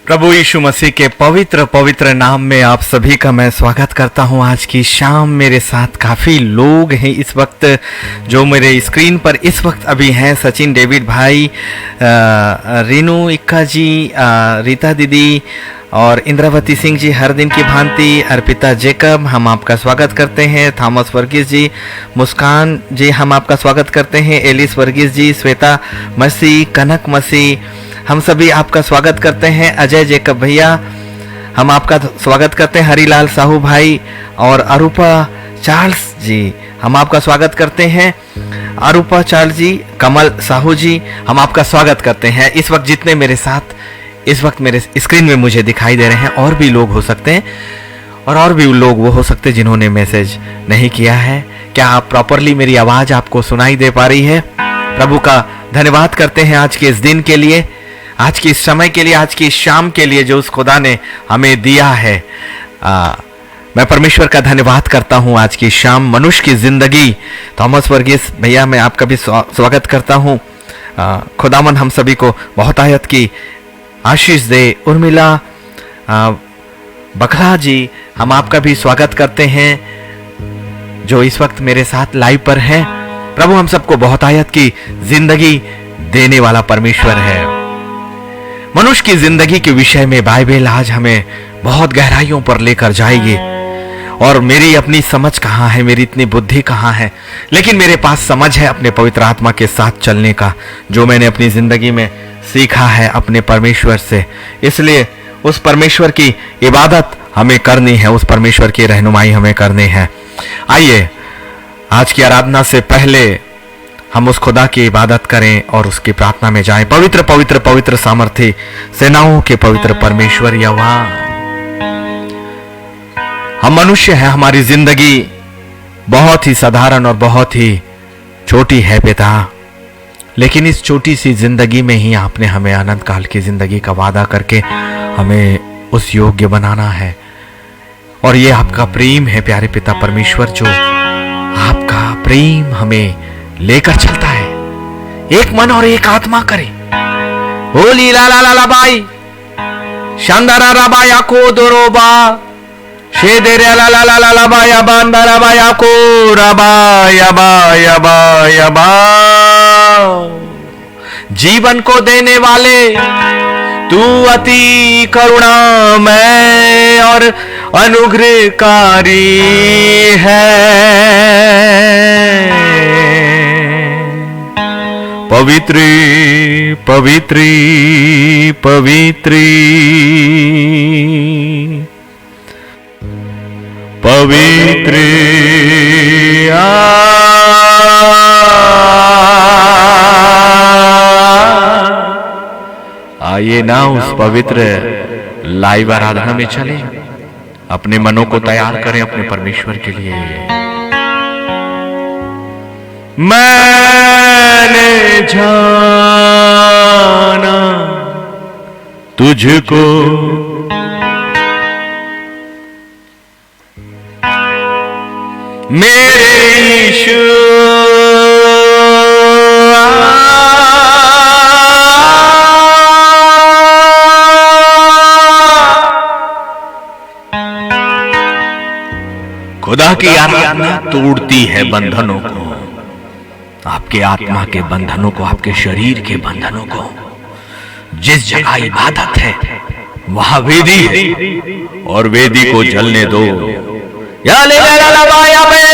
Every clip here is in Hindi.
प्रभु यीशु मसीह के पवित्र पवित्र नाम में आप सभी का मैं स्वागत करता हूं। आज की शाम मेरे साथ काफ़ी लोग हैं इस वक्त, जो मेरे स्क्रीन पर इस वक्त अभी हैं। सचिन डेविड भाई, रीनू इक्का जी, रीता दीदी और इंद्रावती सिंह जी, हर दिन की भांति अर्पिता जेकब, हम आपका स्वागत करते हैं। थॉमस वर्गीस जी, मुस्कान जी, हम आपका स्वागत करते हैं। एलिस वर्गीस जी, श्वेता मसीह, कनक मसीह, हम सभी आपका स्वागत करते हैं। अजय जेकब भैया, हम आपका स्वागत करते हैं। हरीलाल साहू भाई और अरूपा चार्ल्स जी, हम आपका स्वागत करते हैं। अरूपा चार्ल्स जी, कमल साहू जी, हम आपका स्वागत करते हैं। इस वक्त जितने मेरे साथ इस वक्त मेरे स्क्रीन में मुझे दिखाई दे रहे हैं, और भी लोग हो सकते हैं और भी लोग वो हो सकते हैं जिन्होंने मैसेज नहीं किया है। क्या आप प्रॉपरली मेरी आवाज़ आपको सुनाई दे पा रही है? प्रभु का धन्यवाद करते हैं आज के इस दिन के लिए, आज के इस समय के लिए, आज की इस शाम के लिए जो उस खुदा ने हमें दिया है। मैं परमेश्वर का धन्यवाद करता हूं आज की शाम। मनुष्य की जिंदगी, थॉमस वर्गीस भैया, मैं आपका भी स्वागत करता हूं। खुदावन हम सभी को बहुत आयत की आशीष दे। उर्मिला बखला जी, हम आपका भी स्वागत करते हैं जो इस वक्त मेरे साथ लाइव पर हैं। प्रभु हम सबको बहुत आयत की जिंदगी देने वाला परमेश्वर है। मनुष्य की जिंदगी के विषय में बाइबल आज हमें बहुत गहराइयों पर लेकर जाएगी। और मेरी अपनी समझ कहाँ है, मेरी इतनी बुद्धि कहाँ है, लेकिन मेरे पास समझ है अपने पवित्र आत्मा के साथ चलने का, जो मैंने अपनी जिंदगी में सीखा है अपने परमेश्वर से। इसलिए उस परमेश्वर की इबादत हमें करनी है, उस परमेश्वर की रहनुमाई हमें करनी है। आइए आज की आराधना से पहले हम उस खुदा की इबादत करें और उसकी प्रार्थना में जाएं। पवित्र पवित्र पवित्र सामर्थी सेनाओं के पवित्र परमेश्वर यहोवा, हम मनुष्य हैं, हमारी जिंदगी बहुत ही साधारण और बहुत ही छोटी है पिता, लेकिन इस छोटी सी जिंदगी में ही आपने हमें अनंत काल की जिंदगी का वादा करके हमें उस योग्य बनाना है। और ये आपका प्रेम है प्यारे पिता परमेश्वर, जो आपका प्रेम हमें लेकर चलता है। एक मन और एक आत्मा करें। होली ला ला ला ला बाई शानदारा रबा याको दोरोबा शेदेरे ला ला ला ला ला बा या बांदारा बा याको रबा या बा या बा या बा। जीवन को देने वाले तू अति करुणामय और अनुग्रहकारी है। पवित्र पवित्र पवित्र पवित्र आइए ना उस पवित्र लाइव आराधना में चले, अपने मनों को तैयार करें अपने परमेश्वर के लिए। मैंने जाना तुझको मेरे यीशु, खुदा की आराधना तोड़ती है बंधनों को, आपके आत्मा के बंधनों को, आपके शरीर के बंधनों को। जिस जगह इबादत है वहां वेदी है, और वेदी को जलने दो। या ले ला ला ला या बे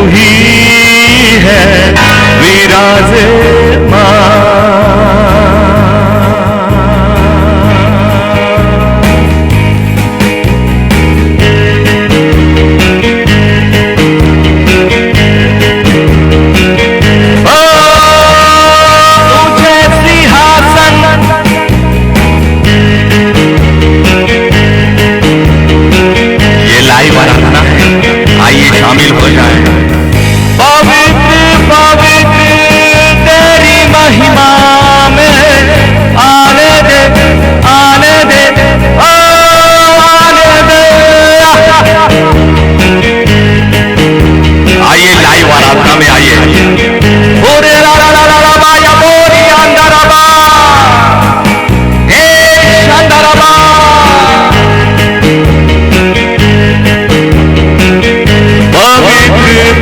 ही है शामिल हो जाए। पवित्र पवित्र तेरी महिमा में आने दे, आने दे, आने दे। आइए लाइव आराधना में आइए। बोरे ला ला ला ला ला बा या बोरी अंदरबा ए अंदरबा।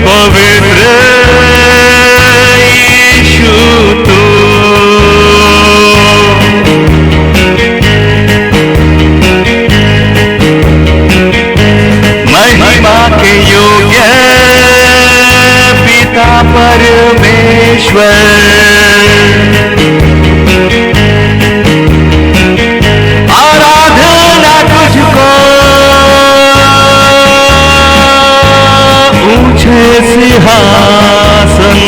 पवित्र यीशु तू महिमा के योग्य पिता परमेश्वर, आराधना तुझको ऊंचे सिंहासन।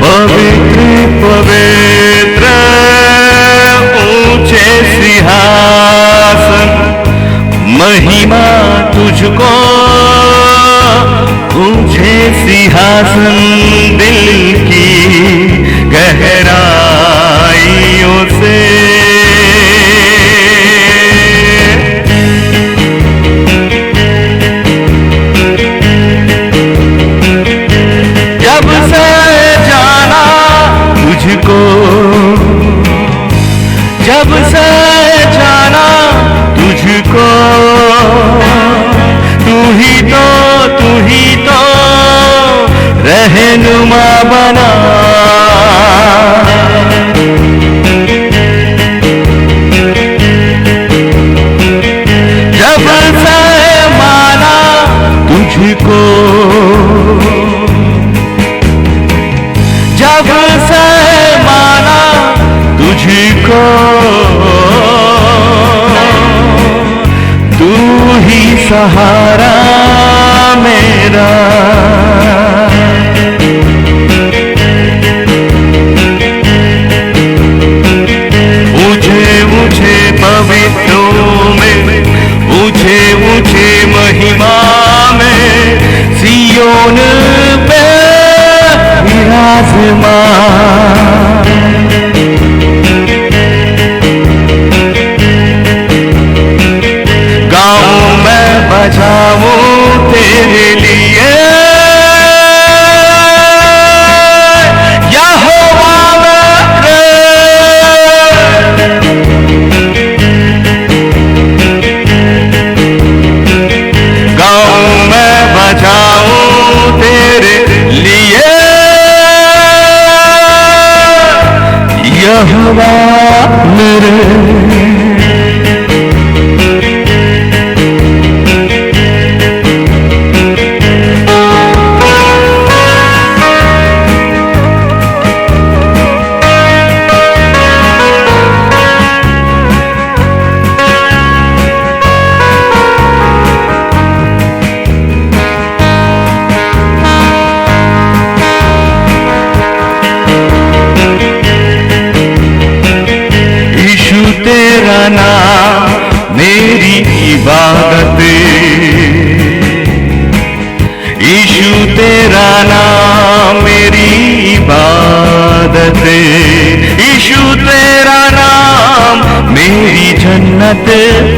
पवित्र पवित्र ऊंचे सिंहासन, महिमा तुझको ऊंचे सिंहासन। दिल की गहराइयों से जब से जाना तुझको, जब से जाना तुझको, तू ही तो रहनुमा बना। जब से माना तुझको, जब से माना तुझको, तू ही सहारा मेरा। ऊंचे ऊंचे पवित्रों में, ऊंचे ऊंचे महिमा में, सियोन पे विराजमान। गाऊं मैं बजाऊं तेरे लिए, यहोवा मेरे। गाऊं मैं बजाऊं तेरे लिए, यहोवा मेरे। तेरा नाम मेरी इबादत, यीशु तेरा नाम मेरी इबादत, यीशु तेरा नाम मेरी जन्नत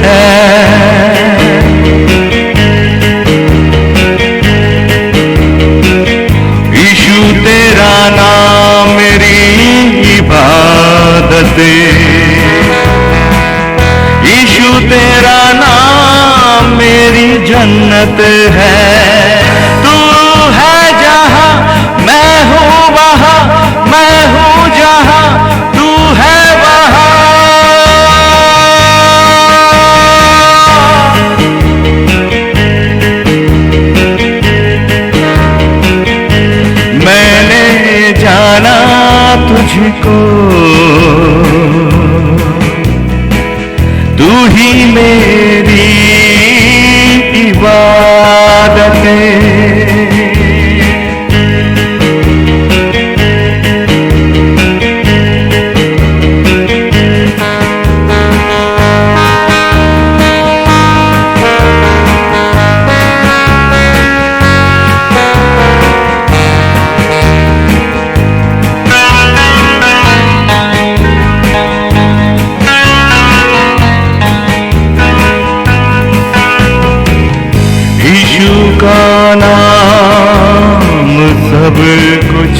है। यीशु तेरा नाम मेरी इबादत, यीशु तेरा नाम मेरी जन्नत है। तू है जहां मैं हूँ वहां, मैं हूँ जहां तू है वहां। ही मेरी इबादत है। का नाम सब कुछ,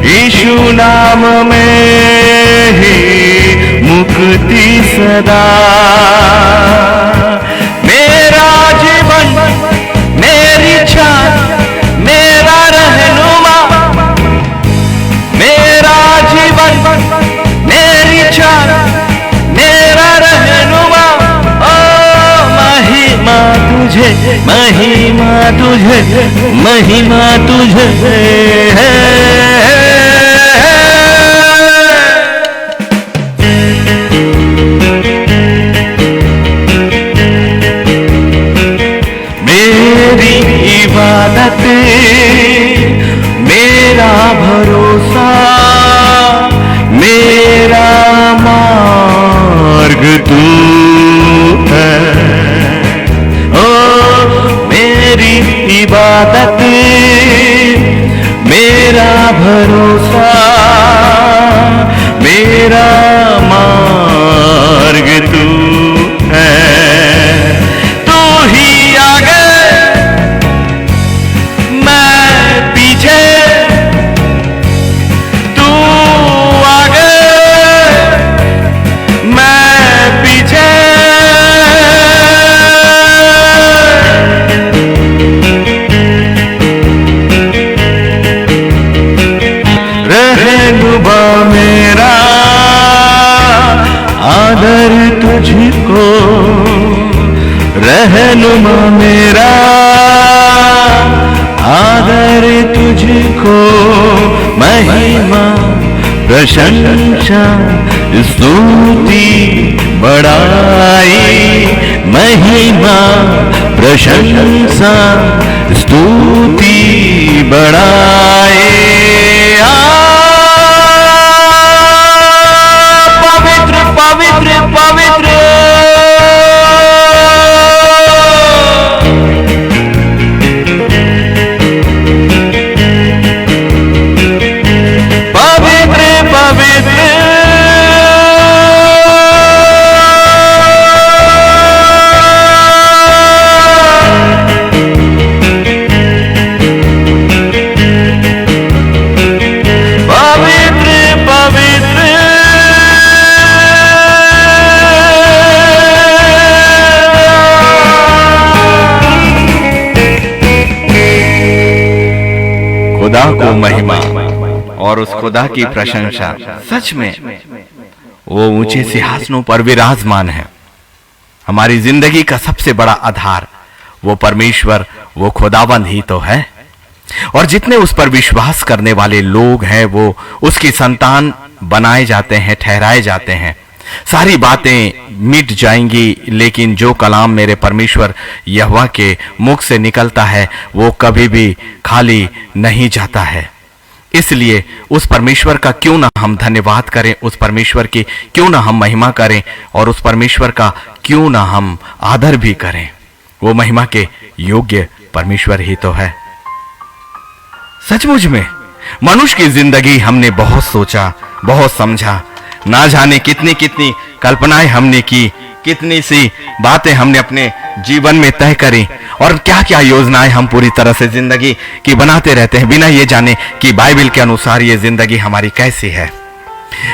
यीशु नाम में ही मुक्ति सदा। मेरा जीवन मेरी छान मेरा रहनुमा, मेरा जीवन मेरी छान मेरा रहनुमा। महिमा तुझे महिमा तुझे है। मेरी इबादत मेरा भरोसा मेरा मार्ग तू है। मेरी इबादत मेरा भरोसा मेरा मार्ग तू है। तू ही आगे मैं पीछे, तू आगे मैं पीछे। रहनुमा मेरा आदर तुझको, रहनुमा मेरा आदर तुझको। महिमा प्रशंसा स्तुति बड़ाई, महिमा प्रशंसा स्तुति बड़ाई। पवित्र पवित्र पवित्र पवित्र पवित्र खुदा को महिमा और उस खुदा की प्रशंसा। सच में वो ऊंचे सिंहासनों पर विराजमान है। हमारी जिंदगी का सबसे बड़ा आधार वो परमेश्वर, वो खुदावंद ही तो है। और जितने उस पर विश्वास करने वाले लोग हैं वो उसकी संतान बनाए जाते हैं, ठहराए जाते हैं। सारी बातें मिट जाएंगी, लेकिन जो कलाम मेरे परमेश्वर यहोवा के मुख से निकलता है वो कभी भी खाली नहीं जाता है। इसलिए उस परमेश्वर का क्यों ना हम धन्यवाद करें, उस परमेश्वर की क्यों ना हम महिमा करें, और उस परमेश्वर का क्यों ना हम आदर भी करें। वो महिमा के योग्य परमेश्वर ही तो है। सचमुच में मनुष्य की जिंदगी हमने बहुत सोचा, बहुत समझा, ना जाने कितनी कितनी कल्पनाएं हमने की, कितनी सी बातें हमने अपने जीवन में तय करी, और क्या क्या योजनाएं हम पूरी तरह से जिंदगी की बनाते रहते हैं बिना ये जाने कि बाइबल के अनुसार ये जिंदगी हमारी कैसी है।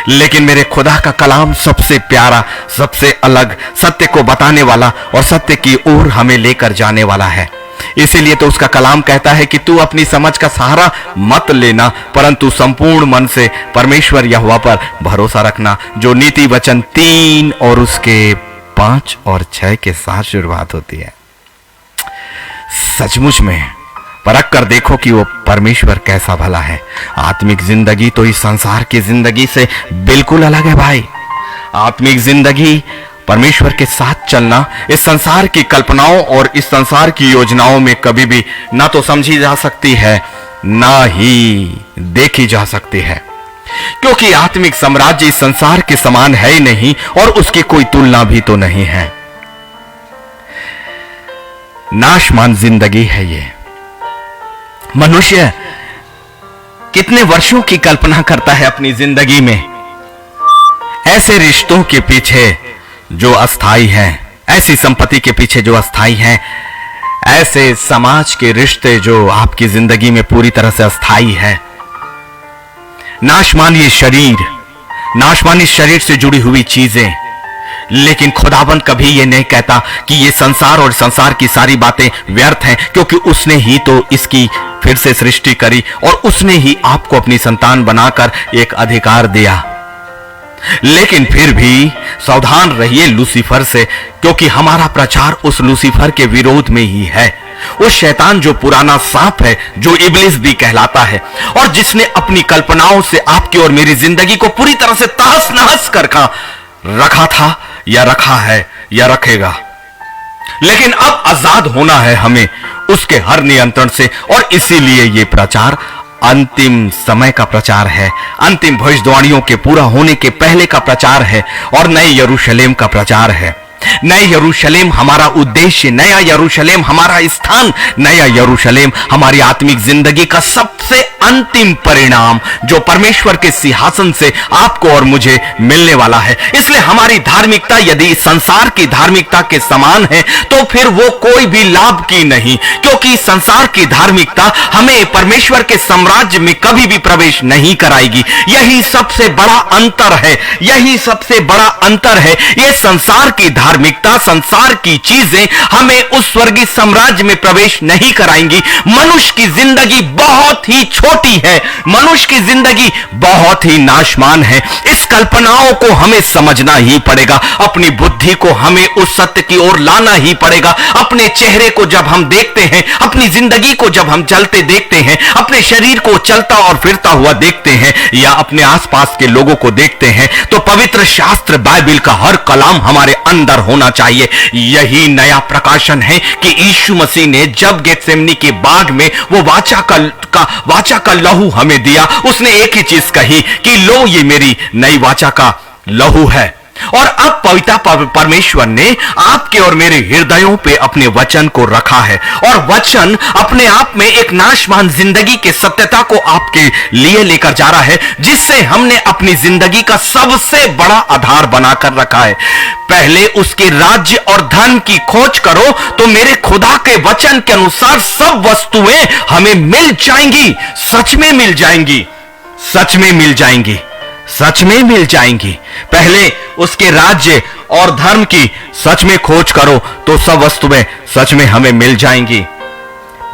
लेकिन मेरे खुदा का कलाम सबसे प्यारा, सबसे अलग, सत्य को बताने वाला और सत्य की ओर हमें लेकर जाने वाला है। इसीलिए तो उसका कलाम कहता है कि तू अपनी समझ का सहारा मत लेना, परंतु संपूर्ण मन से परमेश्वर यहोवा पर भरोसा रखना। जो नीति वचन 3 और उसके 5 और 6 के साथ शुरुआत होती है। सचमुच में परख कर देखो कि वो परमेश्वर कैसा भला है। आत्मिक जिंदगी तो इस संसार की जिंदगी से बिल्कुल अलग है भाई। आत्मिक जिंदगी, परमेश्वर के साथ चलना इस संसार की कल्पनाओं और इस संसार की योजनाओं में कभी भी ना तो समझी जा सकती है, ना ही देखी जा सकती है, क्योंकि आत्मिक साम्राज्य इस संसार के समान है ही नहीं और उसकी कोई तुलना भी तो नहीं है। नाशमान जिंदगी है ये। मनुष्य कितने वर्षों की कल्पना करता है अपनी जिंदगी में, ऐसे रिश्तों के पीछे जो अस्थाई हैं, ऐसी संपत्ति के पीछे जो अस्थाई हैं, ऐसे समाज के रिश्ते जो आपकी जिंदगी में पूरी तरह से अस्थाई है। नाशमान ये शरीर, नाशमान इस शरीर से जुड़ी हुई चीजें, लेकिन खुदाबंद कभी ये नहीं कहता कि ये संसार और संसार की सारी बातें व्यर्थ हैं, क्योंकि उसने ही तो इसकी फिर से सृष्टि करी और उसने ही आपको अपनी संतान बनाकर एक अधिकार दिया। लेकिन फिर भी सावधान रहिए लूसीफर से, क्योंकि हमारा प्रचार उस लूसीफर के विरोध में ही है, उस शैतान जो पुराना सांप है, जो इब्लिस भी कहलाता है और जिसने अपनी कल्पनाओं से आपकी और मेरी जिंदगी को पूरी तरह से तहस नहस कर रखा था या रखा है या रखेगा। लेकिन अब आजाद होना है हमें उसके हर नियंत्रण से, और इसीलिए ये प्रचार अंतिम समय का प्रचार है, अंतिम भविष्यवाणियों के पूरा होने के पहले का प्रचार है और नए यरूशलेम का प्रचार है। नए यरूशलेम हमारा उद्देश्य, नया यरूशलेम हमारा स्थान, नया यरूशलेम हमारी आत्मिक जिंदगी का सबसे अंतिम परिणाम, जो परमेश्वर के सिंहासन से आपको और मुझे मिलने वाला है। इसलिए हमारी धार्मिकता यदि इस संसार की धार्मिकता के समान है तो फिर वो कोई भी लाभ की नहीं, क्योंकि संसार की धार्मिकता हमें परमेश्वर के साम्राज्य में कभी भी प्रवेश नहीं कराएगी। यही सबसे बड़ा अंतर है, यही सबसे बड़ा अंतर है। ये संसार की धार्मिकता, संसार की चीजें हमें उस स्वर्गीय साम्राज्य में प्रवेश नहीं कराएंगी। मनुष्य की जिंदगी बहुत ही छोटी है, मनुष्य की जिंदगी बहुत ही नाशमान है। इस कल्पनाओं को हमें समझना ही पड़ेगा, अपनी बुद्धि को हमें उस सत्य की ओर लाना ही पड़ेगा। अपने चेहरे को जब हम देखते हैं, अपनी जिंदगी को जब हम चलते देखते हैं, अपने शरीर को चलता और फिरता हुआ देखते हैं या अपने आसपास के लोगों को देखते हैं, तो पवित्र शास्त्र बाइबल का हर कलाम हमारे अंदर होना चाहिए। यही नया प्रकाशन है कि यीशु मसीह ने जब गेतसेमनी के बाग में वो वाचा का लहू हमें दिया, उसने एक ही चीज कही कि लो ये मेरी नई वाचा का लहू है। और अब पवित्र परमेश्वर ने आपके और मेरे हृदयों पे अपने वचन को रखा है, और वचन अपने आप में एक नाशमान जिंदगी के सत्यता को आपके लिए लेकर जा रहा है, जिससे हमने अपनी जिंदगी का सबसे बड़ा आधार बनाकर रखा है। पहले उसके राज्य और धन की खोज करो तो मेरे खुदा के वचन के अनुसार सब वस्तुएं हमें मिल जाएंगी, सच में मिल जाएंगी, सच में मिल जाएंगी, सच में मिल जाएंगी। पहले उसके राज्य और धर्म की सच में खोज करो तो सब वस्तुएं सच में हमें मिल जाएंगी।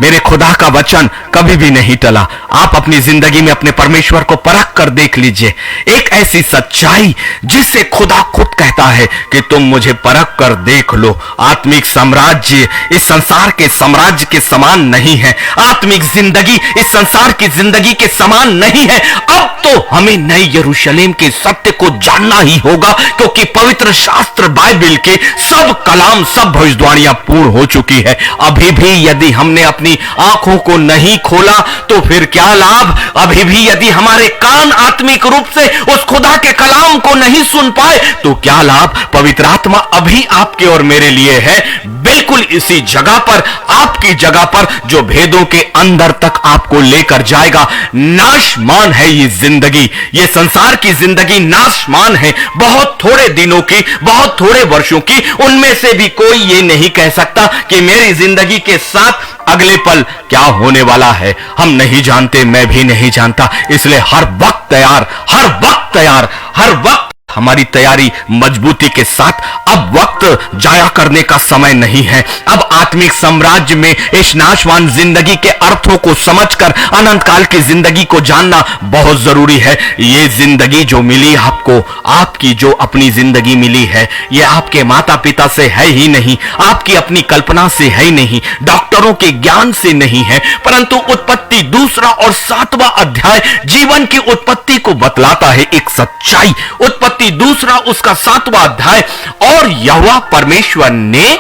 मेरे खुदा का वचन कभी भी नहीं टला। आप अपनी जिंदगी में अपने परमेश्वर को परख कर देख लीजिए, एक ऐसी सच्चाई जिससे खुदा खुद कहता है कि तुम मुझे परख कर देख लो। आत्मिक साम्राज्य इस संसार के साम्राज्य के समान नहीं है, आत्मिक जिंदगी इस संसार की जिंदगी के समान नहीं है। अब तो हमें नए यरूशलेम के सत्य को जानना ही होगा, क्योंकि पवित्र शास्त्र बाइबल के सब कलाम, सब भविष्यवाणियां पूर्ण हो चुकी है। अभी भी यदि हमने अपनी आंखों को नहीं खोला तो फिर क्या लाभ? अभी भी यदि हमारे कान आत्मिक रूप से उस खुदा के कलाम को नहीं सुन पाए तो क्या लाभ? पवित्र आत्मा अभी आपके और मेरे लिए है, बिल्कुल इसी जगह पर, आपकी जगह पर, जो भेदों के अंदर तक आपको लेकर जाएगा। नाशमान है ये जिंदगी, ये संसार की जिंदगी नाशमान है, बहुत थोड़े दिनों की, बहुत थोड़े वर्षों की। उनमें से भी कोई ये नहीं कह सकता कि मेरी जिंदगी के साथ अगले पल क्या होने वाला है। हम नहीं जानते, मैं भी नहीं जानता। इसलिए हर वक्त तैयार, हर वक्त तैयार, हर वक्त हमारी तैयारी मजबूती के साथ। अब वक्त जाया करने का समय नहीं है। अब आत्मिक साम्राज्य में इस नाशवान जिंदगी के अर्थों को समझकर अनंत काल की जिंदगी को जानना बहुत जरूरी है। ये जिंदगी जो मिली आपको, आपकी जो अपनी जिंदगी मिली है, ये आपके माता पिता से है ही नहीं, आपकी अपनी कल्पना से है ही नहीं, डॉक्टरों के ज्ञान से नहीं है, परंतु उत्पत्ति 2 और 7वां अध्याय जीवन की उत्पत्ति को बतलाता है। एक सच्चाई, उत्पत्ति उत्पत्ति दूसरा उसका 7वां अध्याय। और यहोवा परमेश्वर ने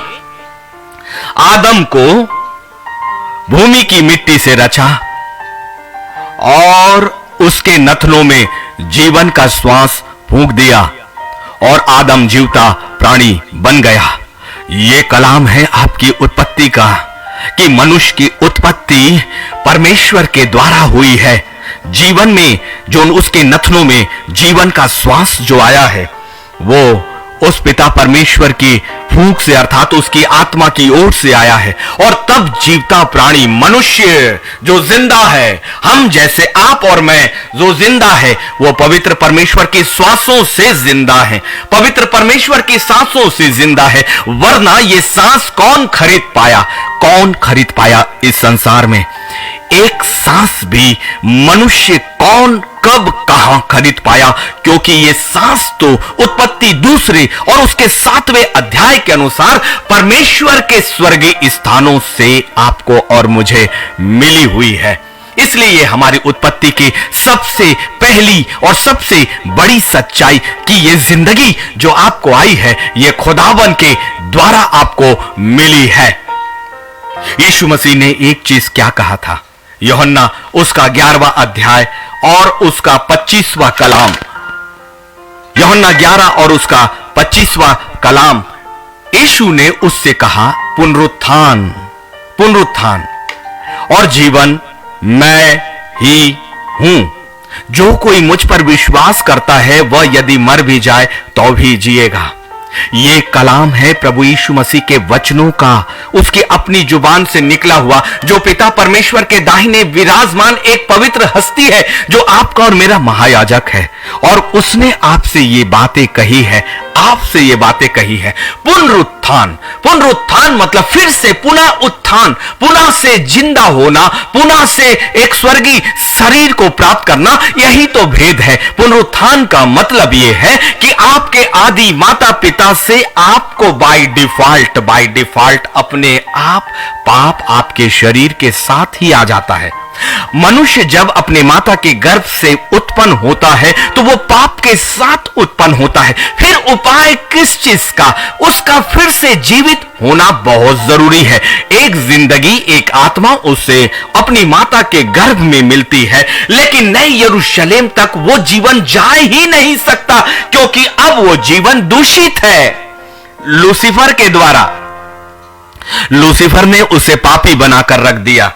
आदम को भूमि की मिट्टी से रचा और उसके नथनों में जीवन का श्वास फूंक दिया और आदम जीवता प्राणी बन गया। ये कलाम है आपकी उत्पत्ति का कि मनुष्य की उत्पत्ति परमेश्वर के द्वारा हुई है। जीवन में जो उसके नथनों में जीवन का श्वास जो आया है वो उस पिता परमेश्वर की फूंक से अर्थात उसकी आत्मा की ओर से आया है। और तब जीवता प्राणी मनुष्य जो जिंदा है, हम जैसे आप और मैं जो जिंदा है, वो पवित्र परमेश्वर के श्वासों से जिंदा है, पवित्र परमेश्वर की सांसों से जिंदा है। वरना ये सांस कौन खरीद पाया? कौन खरीद पाया इस संसार में? एक सांस भी मनुष्य कौन कब कहां खरीद पाया? क्योंकि ये सांस तो उत्पत्ति दूसरे और उसके 7वें अध्याय के अनुसार परमेश्वर के स्वर्गीय स्थानों से आपको और मुझे मिली हुई है। इसलिए ये हमारी उत्पत्ति की सबसे पहली और सबसे बड़ी सच्चाई कि ये जिंदगी जो आपको आई है ये खुदावन के द्वारा आपको मिली है। यीशु मसीह ने एक चीज क्या कहा था? यूहन्ना उसका 11वां अध्याय और उसका 25वां कलाम, यूहन्ना 11 और उसका 25वां कलाम, यीशु ने उससे कहा पुनरुत्थान, पुनरुत्थान और जीवन मैं ही हूं। जो कोई मुझ पर विश्वास करता है वह यदि मर भी जाए तो भी जिएगा। ये कलाम है प्रभु यीशु मसीह के वचनों का, उसकी अपनी जुबान से निकला हुआ, जो पिता परमेश्वर के दाहिने विराजमान एक पवित्र हस्ती है, जो आपका और मेरा महायाजक है। और उसने आपसे ये बातें कही है, आपसे ये बातें कही है। पुनरुत्थान, पुनरुत्थान मतलब फिर से पुनः उत्थान, पुनः से जिंदा होना, पुनः से एक स्वर्गीय शरीर को प्राप्त करना, यही तो भेद है। पुनरुत्थान का मतलब यह है कि आपके आदि माता पिता से आपको बाय डिफॉल्ट अपने आप पाप आपके शरीर के साथ ही आ जाता है। मनुष्य जब अपने माता के गर्भ से उत्पन्न होता है तो वो पाप के साथ उत्पन्न होता है। फिर उपाय किस चीज का? उसका फिर से जीवित होना बहुत जरूरी है। एक जिंदगी, एक आत्मा उसे अपनी माता के गर्भ में मिलती है, लेकिन नए यरूशलेम तक वो जीवन जा ही नहीं सकता, क्योंकि अब वो जीवन दूषित है लूसीफर के द्वारा। लूसीफर ने उसे पापी बनाकर रख दिया।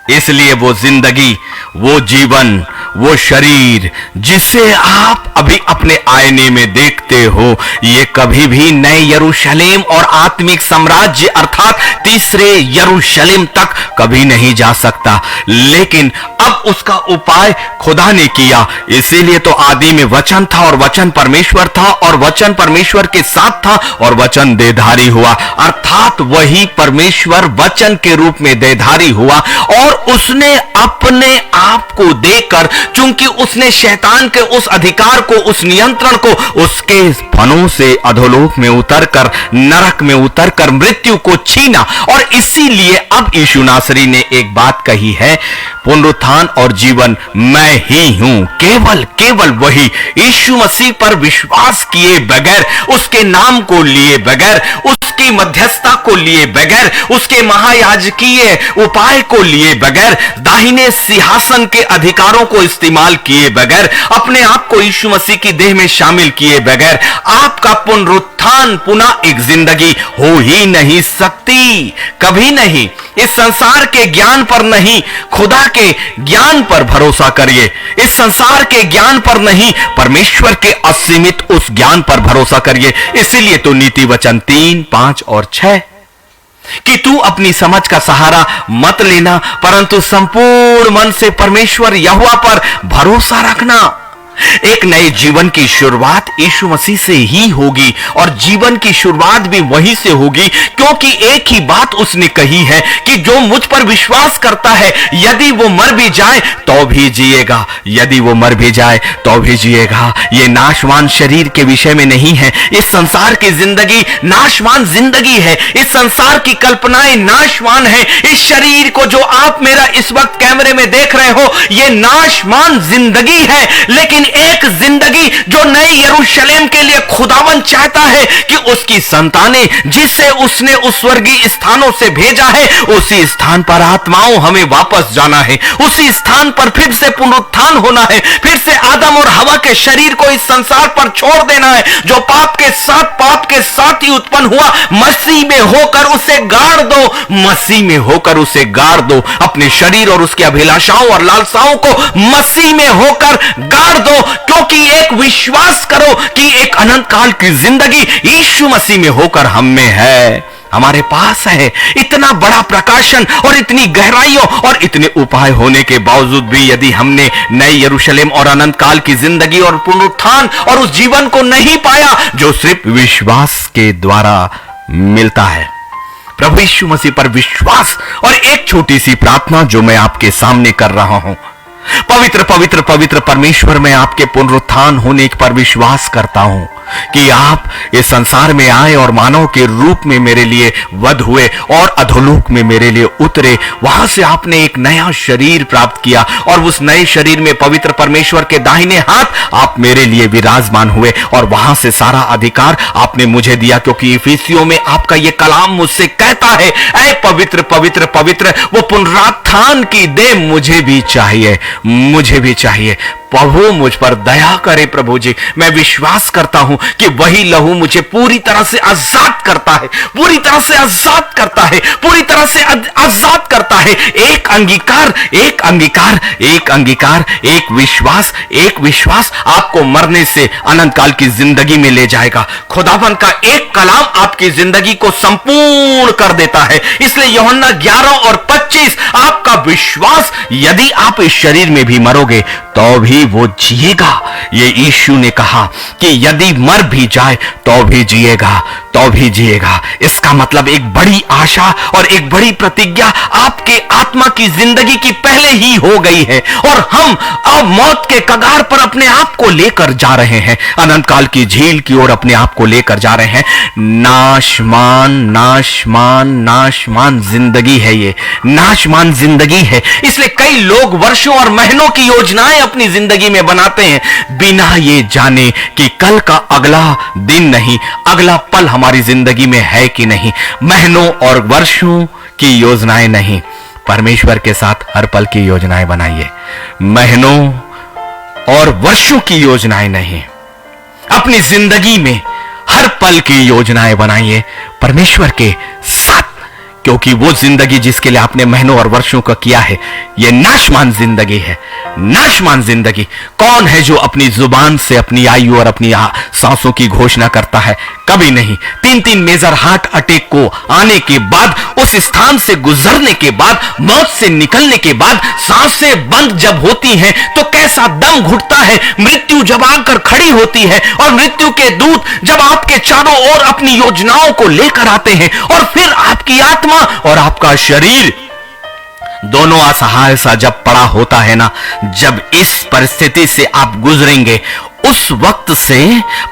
इसलिए वो जिंदगी, वो जीवन, वो शरीर जिसे आप अभी अपने आईने में देखते हो, ये कभी भी नए यरूशलेम और आत्मिक साम्राज्य अर्थात तीसरे यरूशलेम तक कभी नहीं जा सकता। लेकिन अब उसका उपाय खुदा ने किया। इसीलिए तो आदि में वचन था और वचन परमेश्वर था और वचन परमेश्वर के साथ था और वचन देहधारी हुआ, अर्थात वही परमेश्वर वचन के रूप में देहधारी हुआ। और उसने अपने आप को देकर, चूंकि उसने शैतान के उस अधिकार को, उस नियंत्रण को उसके फनों से अधोलोक में उतरकर, नरक में उतरकर मृत्यु को छीना। और इसीलिए अब यीशु नासरी ने एक बात कही है, पुनरुत्थान और जीवन मैं ही हूं। केवल वही यीशु मसीह पर विश्वास किए बगैर, उसके नाम को लिए बगैर, उसकी मध्यस्थता को लिए बगैर, उसके महायाजकीय उपाय को लिए बगैर, दाहिने सिंहासन के अधिकारों को इस्तेमाल किए बगैर, अपने आप को यीशु मसीह की देह में शामिल किए बगैर आपका पुनरुत्थान, पुनः एक जिंदगी हो ही नहीं सकती, कभी नहीं। इस संसार के ज्ञान पर नहीं, खुदा के ज्ञान पर भरोसा करिए। इस संसार के ज्ञान पर नहीं, परमेश्वर के असीमित उस ज्ञान पर भरोसा करिए। इसीलिए तो नीति वचन 3, 5 और 6 कि तू अपनी समझ का सहारा मत लेना, परंतु संपूर्ण मन से परमेश्वर यहोवा पर भरोसा रखना। एक नए जीवन की शुरुआत यीशु मसीह से ही होगी और जीवन की शुरुआत भी वहीं से होगी, क्योंकि एक ही बात उसने कही है कि जो मुझ पर विश्वास करता है यदि वो मर भी जाए तो भी जिएगा, यदि वो मर भी जाए तो भी जिएगा। ये नाशवान शरीर के विषय में नहीं है। इस संसार की जिंदगी नाशवान जिंदगी है, इस संसार की कल्पनाएं नाशवान है। इस शरीर को जो आप मेरा इस वक्त कैमरे में देख रहे हो, ये नाशवान जिंदगी है, लेकिन एक जिंदगी जो नए यरूशलेम के लिए खुदावन चाहता है कि उसकी संतानें, जिससे उसने उस स्वर्गीय स्थानों से भेजा है, उसी स्थान पर आत्माओं हमें वापस जाना है, उसी स्थान पर फिर से पुनरुत्थान होना है, फिर से आदम और हवा के शरीर को इस संसार पर छोड़ देना है। जो पाप के साथ ही उत्पन्न हुआ, मसीह में होकर उसे गाड़ दो, मसीह में होकर उसे गाड़ दो। अपने शरीर और उसकी अभिलाषाओं और लालसाओं को मसीह में होकर गाड़ दो, क्योंकि एक विश्वास करो कि एक अनंत काल की जिंदगी यीशु मसीह में होकर हम में है, हमारे पास है। इतना बड़ा प्रकाशन और इतनी गहराइयों और इतने उपाय होने के बावजूद भी यदि हमने नए यरूशलेम और अनंत काल की जिंदगी और पुनरुत्थान और उस जीवन को नहीं पाया जो सिर्फ विश्वास के द्वारा मिलता है, प्रभु यीशु मसीह पर विश्वास और एक छोटी सी प्रार्थना जो मैं आपके सामने कर रहा हूं। पवित्र पवित्र पवित्र परमेश्वर, मैं आपके पुनरुत्थान होने पर विश्वास करता हूं कि आप इस संसार में आए और मानव के रूप में मेरे लिए वध हुए और अधोलोक में मेरे लिए उतरे। वहां से आपने एक नया शरीर प्राप्त किया और उस नए शरीर में पवित्र परमेश्वर के दाहिने हाथ आप मेरे लिए विराजमान हुए और वहां से सारा अधिकार आपने मुझे दिया, क्योंकि इफिसियों में आपका यह कलाम मुझसे कहता है, ऐ पवित्र पवित्र पवित्र, वो पुनरुत्थान की देह मुझे भी चाहिए, मुझे भी चाहिए। प्रभु मुझ पर दया करे प्रभु जी। मैं विश्वास करता हूं कि वही लहू मुझे पूरी तरह से आजाद करता है, पूरी तरह से आजाद करता है, पूरी तरह से आजाद करता है। एक अंगीकार, एक अंगीकार, एक अंगीकार, एक विश्वास आपको मरने से अनंत काल की जिंदगी में ले जाएगा। खुदावन का एक कलाम आपकी जिंदगी को संपूर्ण कर देता है। इसलिए यूहन्ना 11 और 25, आपका विश्वास, यदि आप इस शरीर में भी मरोगे तो भी वो जिएगा। ये यीशु ने कहा कि यदि मर भी जाए तो भी जिएगा, तो भी जिएगा। इसका मतलब एक बड़ी आशा और एक बड़ी प्रतिज्ञा आपके आत्मा की जिंदगी की पहले ही हो गई है और हम अब मौत के कगार पर अपने आप को लेकर जा रहे हैं, अनंत काल की झील की ओर अपने आप को लेकर जा रहे हैं। नाशमान नाशमान नाशमान जिंदगी है, ये नाशमान जिंदगी है। इसलिए कई लोग वर्षों और महीनों की योजनाएं अपनी जिंदगी में बनाते हैं बिना ये जाने कि कल का अगला दिन नहीं, अगला पल हमारी जिंदगी में है कि नहीं। महीनों और वर्षों की योजनाएं नहीं, परमेश्वर के साथ हर पल की योजनाएं बनाइए। महीनों और वर्षों की योजनाएं नहीं, अपनी जिंदगी में हर पल की योजनाएं बनाइए परमेश्वर के साथ, क्योंकि वो जिंदगी जिसके लिए आपने महीनों और वर्षों का किया है, ये नाशमान जिंदगी है। नाशमान जिंदगी। कौन है जो अपनी जुबान से अपनी आयु और अपनी सांसों की घोषणा करता है? कभी नहीं। 3-3 मेजर हार्ट अटैक को आने के बाद, उस स्थान से गुजरने के बाद, मौत से निकलने के बाद सांसें बंद जब होती हैं तो कैसा दम घुटता है। मृत्यु जब आकर खड़ी होती है और मृत्यु के दूत जब आपके चारों ओर अपनी योजनाओं को लेकर आते हैं और फिर आपकी आत्मा और आपका शरीर दोनों असहाय सा जब पड़ा होता है ना, जब इस परिस्थिति से आप गुजरेंगे, उस वक्त से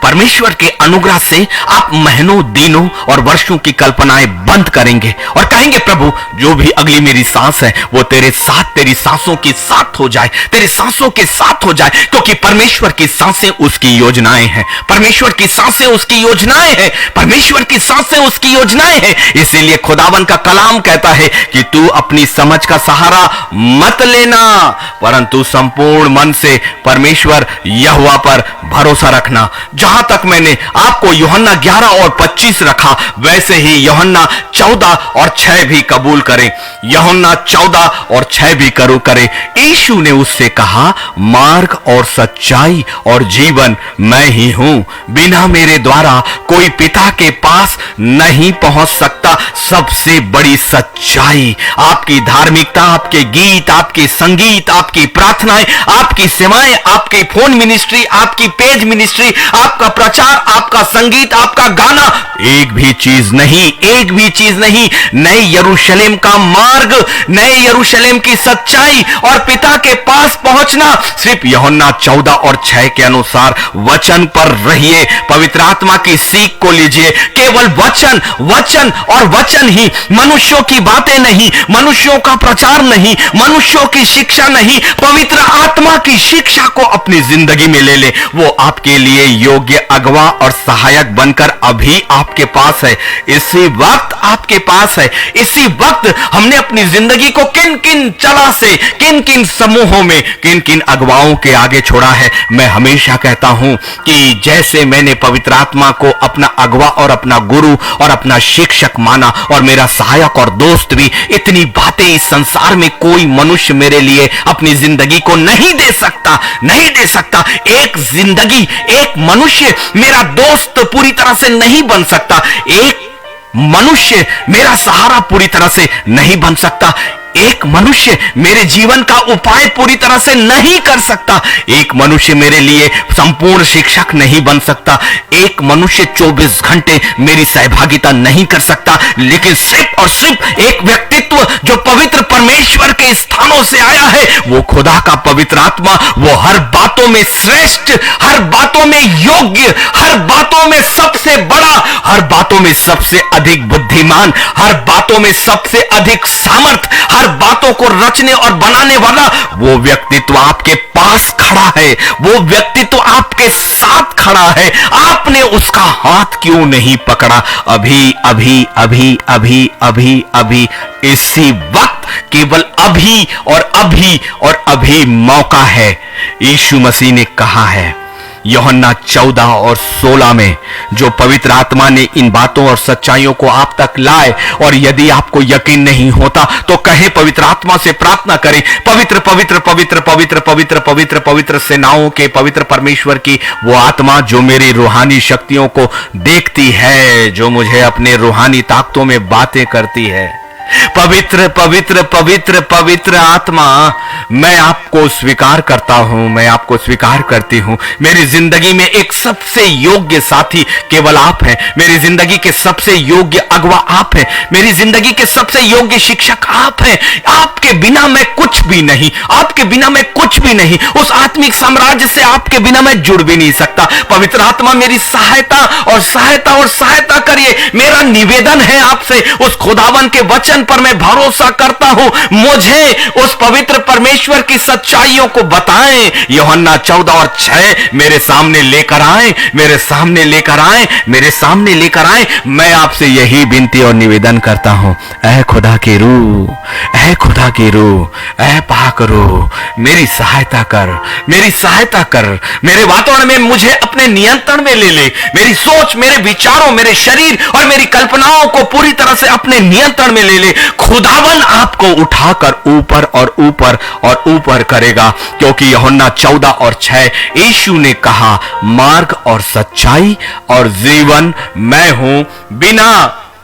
परमेश्वर के अनुग्रह से आप महीनों, दिनों और वर्षों की कल्पनाएं बंद करेंगे और कहेंगे, प्रभु जो भी अगली मेरी सांस है वो तेरे साथ, तेरी सांसों के साथ हो जाए, तेरी सांसों के साथ हो जाए, क्योंकि परमेश्वर की सांसें उसकी योजनाएं हैं, परमेश्वर की सांसें उसकी योजनाएं हैं, परमेश्वर की सांसें उसकी योजनाएं हैं। इसीलिए खुदावन का कलाम कहता है कि तू अपनी समझ का सहारा मत लेना, परंतु संपूर्ण मन से परमेश्वर यहोवा पर भरोसा रखना। जहां तक मैंने आपको यूहन्ना 11 और 25 रखा, वैसे ही यूहन्ना 14 और 6 भी कबूल करें। यूहन्ना 14 और 6 भी करें। यीशु ने उससे कहा, मार्ग और सच्चाई और जीवन मैं ही हूं, बिना मेरे द्वारा कोई पिता के पास नहीं पहुंच सकता। सबसे बड़ी सच्चाई आपकी धार्मिकता, आपके गीत, आपके संगीत, आपकी प्रार्थनाएं, आपकी सेवाएं, आपकी फोन मिनिस्ट्री, आपकी पेज मिनिस्ट्री, आपका प्रचार, आपका संगीत, आपका गाना, एक भी चीज नहीं, एक भी चीज नहीं। नए यरूशलेम का मार्ग, नए यरूशलेम की सच्चाई और पिता के पास पहुंचना सिर्फ यूहन्ना 14 और 6 के अनुसार वचन पर रहिए, पवित्र आत्मा की सीख को लीजिए। केवल वचन, वचन और वचन वचन ही, मनुष्यों की बातें नहीं, मनुष्यों का प्रचार नहीं, मनुष्यों की शिक्षा नहीं, पवित्र आत्मा की शिक्षा को अपनी जिंदगी में ले ले। वो आपके लिए योग्य अगवा और सहायक बनकर अभी आपके पास है, इसी वक्त आपके पास है। इसी वक्त हमने अपनी जिंदगी को किन किन चला से, किन किन समूहों में, किन किन अगवाओं के आगे छोड़ा है। मैं हमेशा कहता हूं कि जैसे मैंने पवित्र आत्मा को अपना अगवा और अपना गुरु और अपना शिक्षक माना और मेरा सहायक और दोस्त भी, इतनी बातें इस संसार में कोई मनुष्य मेरे लिए अपनी जिंदगी को नहीं दे सकता, नहीं दे सकता। एक जिंदगी, एक मनुष्य मेरा दोस्त पूरी तरह से नहीं बन सकता, एक मनुष्य मेरा सहारा पूरी तरह से नहीं बन सकता, एक मनुष्य मेरे जीवन का उपाय पूरी तरह से नहीं कर सकता, एक मनुष्य मेरे लिए संपूर्ण शिक्षक नहीं बन सकता, एक मनुष्य 24 घंटे मेरी सहभागिता नहीं कर सकता, लेकिन सिर्फ और सिर्फ एक व्यक्तित्व जो पवित्र परमेश्वर के स्थानों से आया है, वो खुदा का पवित्र आत्मा, वो हर बातों में श्रेष्ठ, हर बातों में योग्य, हर बातों में सबसे बड़ा, हर बातों में सबसे अधिक बुद्धिमान, हर बातों में सबसे अधिक सामर्थ, हर बातों को रचने और बनाने वाला वो व्यक्तित्व आपके पास खड़ा है, वो व्यक्तित्व आपके साथ खड़ा है। आपने उसका हाथ क्यों नहीं पकड़ा? अभी अभी अभी अभी अभी अभी इसी वक्त, केवल अभी और अभी और अभी मौका है। यीशु मसीह ने कहा है यूहन्ना 14 और 16 में, जो पवित्र आत्मा ने इन बातों और सच्चाइयों को आप तक लाए, और यदि आपको यकीन नहीं होता तो कहे पवित्र आत्मा से प्रार्थना करें, पवित्र पवित्र पवित्र पवित्र पवित्र पवित्र पवित्र सेनाओं के पवित्र परमेश्वर की वो आत्मा जो मेरी रूहानी शक्तियों को देखती है, जो मुझे अपने रूहानी ताकतों में बातें करती है। पवित्र पवित्र पवित्र पवित्र आत्मा, मैं आपको स्वीकार करता हूं, मैं आपको स्वीकार करती हूं। मेरी जिंदगी में एक सबसे योग्य साथी केवल आप हैं, मेरी जिंदगी के सबसे योग्य अगवा आप हैं, मेरी जिंदगी के सबसे योग्य शिक्षक आप हैं। आपके बिना मैं कुछ भी नहीं, आपके बिना मैं कुछ भी नहीं, उस आत्मिक साम्राज्य से आपके बिना मैं जुड़ भी नहीं सकता। पवित्र आत्मा मेरी सहायता और सहायता और सहायता करिए। मेरा निवेदन है आपसे, उस खुदावन के वचन पर मैं भरोसा करता हूं, मुझे उस पवित्र परमेश्वर की सच्चाइयों को बताएं। यूहन्ना 14 और 6 मेरे सामने लेकर आए, मेरे सामने लेकर आए, मेरे सामने लेकर आए। मैं आपसे यही विनती और निवेदन करता हूं, ऐ खुदा की रूह, ऐ खुदा की रूह, ऐ पाक रूह, मेरी सहायता कर, मेरी सहायता कर। मेरे वातावरण में मुझे अपने नियंत्रण में ले ले, मेरी सोच, मेरे विचारों, मेरे शरीर और मेरी कल्पनाओं को पूरी तरह से अपने नियंत्रण में ले ले। खुदावन आपको उठाकर ऊपर और ऊपर और ऊपर करेगा, क्योंकि यूहन्ना 14 और 6 यीशु ने कहा, मार्ग और सच्चाई और जीवन मैं हूं, बिना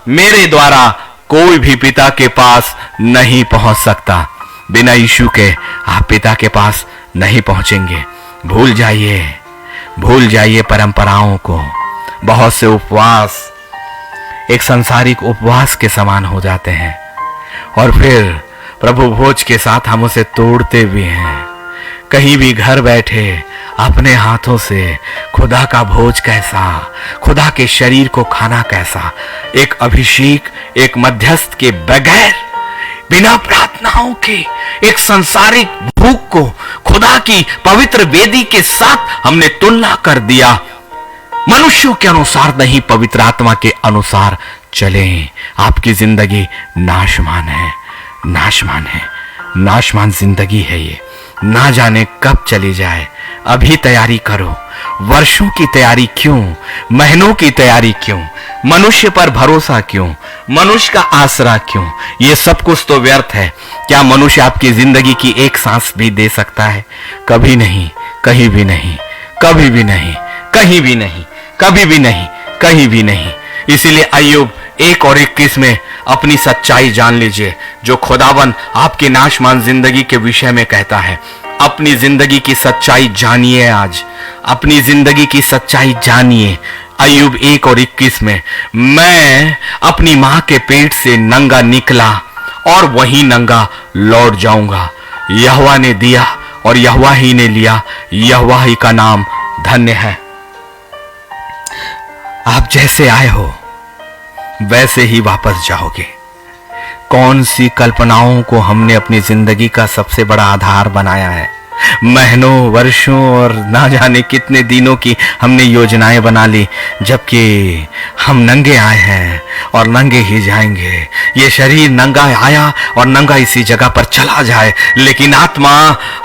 मेरे द्वारा कोई भी पिता के पास नहीं पहुंच सकता। बिना यीशु के आप पिता के पास नहीं पहुंचेंगे। भूल जाइए, भूल जाइए परंपराओं को। बहुत से उपवास एक सांसारिक उपवास के समान हो जाते हैं, और फिर प्रभु भोज के साथ हम उसे तोड़ते भी हैं। कहीं भी घर बैठे अपने हाथों से खुदा का भोज कैसा, खुदा के शरीर को खाना कैसा, एक अभिषेक, एक मध्यस्थ के बगैर, बिना प्रार्थनाओं के एक सांसारिक भूख को खुदा की पवित्र वेदी के साथ हमने तुलना कर दिया। मनुष्यों के अनुसार नहीं, पवित्र आत्मा के अनुसार चलें। आपकी जिंदगी नाशमान है, नाशमान है, नाशमान जिंदगी है ये, ना जाने कब चली जाए। अभी तैयारी करो। वर्षों की तैयारी क्यों, महीनों की तैयारी क्यों, मनुष्य पर भरोसा क्यों, मनुष्य का आसरा क्यों? ये सब कुछ तो व्यर्थ है। क्या मनुष्य आपकी जिंदगी की एक सांस भी दे सकता है? कभी नहीं, कहीं भी नहीं, कभी भी नहीं, कहीं भी नहीं, कभी भी नहीं, कहीं भी नहीं। इसीलिए अय्यूब 1 और 21 में अपनी सच्चाई जान लीजिए, जो खुदावन आपकी नाशमान जिंदगी के विषय में कहता है। अपनी जिंदगी की सच्चाई जानिए आज, अपनी जिंदगी की सच्चाई जानिए। अय्यूब 1 और 21 में, मैं अपनी मां के पेट से नंगा निकला और वहीं नंगा लौट जाऊंगा। यहोवा ने दिया और यहोवा ही ने लिया, यहोवा ही का नाम धन्य है। आप जैसे आए हो वैसे ही वापस जाओगे। कौन सी कल्पनाओं को हमने अपनी जिंदगी का सबसे बड़ा आधार बनाया है। महीनों, वर्षों और ना जाने कितने दिनों की हमने योजनाएं बना ली, जबकि हम नंगे आए हैं और नंगे ही जाएंगे। ये शरीर नंगा आया और नंगा इसी जगह पर चला जाए, लेकिन आत्मा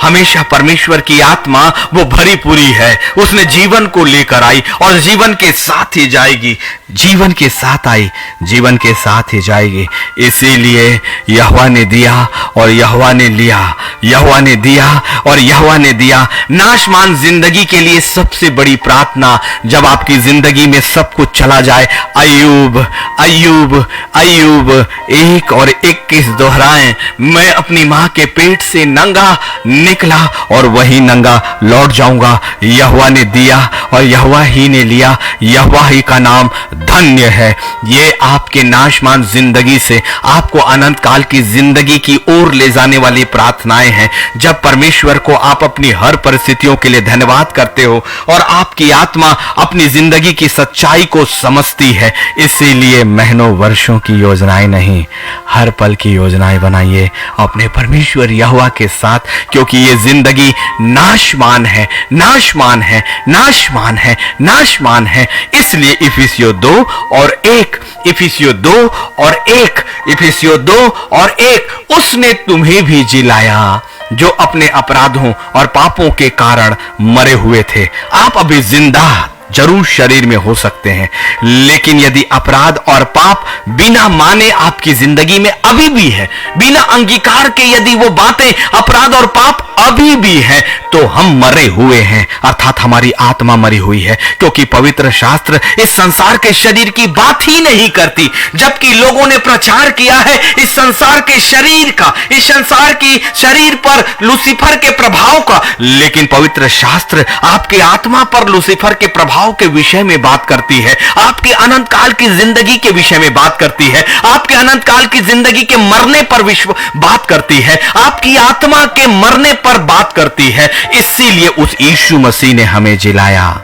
हमेशा, परमेश्वर की आत्मा वो भरी पूरी है। उसने जीवन को लेकर आई और जीवन के साथ ही जाएगी। जीवन के साथ आई, जीवन के साथ ही जाएगी। इसीलिए यहोवा ने दिया और यहोवा ने लिया, यहोवा ने दिया और यहोवा ने दिया। नाशमान जिंदगी के लिए सबसे बड़ी प्रार्थना, जब आपकी जिंदगी में सब कुछ चला जाए, अय्यूब अय्यूब अय्यूब 1 और 21 दोहराएं, मैं अपनी मां के पेट से नंगा निकला और वही नंगा लौट जाऊंगा। यहोवा ने दिया और यहोवा ही ने लिया, यहोवा ही का नाम धन्य है। ये आपके नाशमान जिंदगी से आपको अनंत काल की जिंदगी की ओर ले जाने वाली प्रार्थनाएं हैं। जब परमेश्वर को आप अपनी हर परिस्थितियों के लिए धन्यवाद करते हो और आपकी आत्मा अपनी जिंदगी की सच्चाई को समझती है, इसीलिए महीनों वर्षों की योजनाएं नहीं, हर पल की योजनाएं बनाइए अपने परमेश्वर यहोवा के साथ, क्योंकि ये जिंदगी नाशमान है, नाशमान है, नाशमान है, नाशमान है। इसलिए इफिसियों 2 और 1, इफिसियों 2 और 1, इफिसियों 2 और 1, उसने तुम्हें भी जिलाया जो अपने अपराधों और पापों के कारण मरे हुए थे। आप अभी जिंदा जरूर शरीर में हो सकते हैं, लेकिन यदि अपराध और पाप बिना माने आपकी जिंदगी में अभी भी है, बिना अंगीकार के यदि वो बातें, अपराध और पाप अभी भी है, तो हम मरे हुए हैं, अर्थात हमारी आत्मा मरी हुई है। क्योंकि पवित्र शास्त्र इस संसार के शरीर की बात ही नहीं करती, जबकि लोगों ने प्रचार किया है इस संसार के शरीर का, इस संसार की शरीर पर लूसीफर के प्रभाव का। लेकिन पवित्र शास्त्र आपके आत्मा पर लूसीफर के प्रभाव के विषय में बात करती है, आपके अनंत काल की जिंदगी के विषय में बात करती है, आपके अनंत काल की जिंदगी के मरने पर विश्व बात करती है, आपकी आत्मा के मरने पर बात करती है। इसीलिए उस यीशु मसीह ने हमें जिलाया,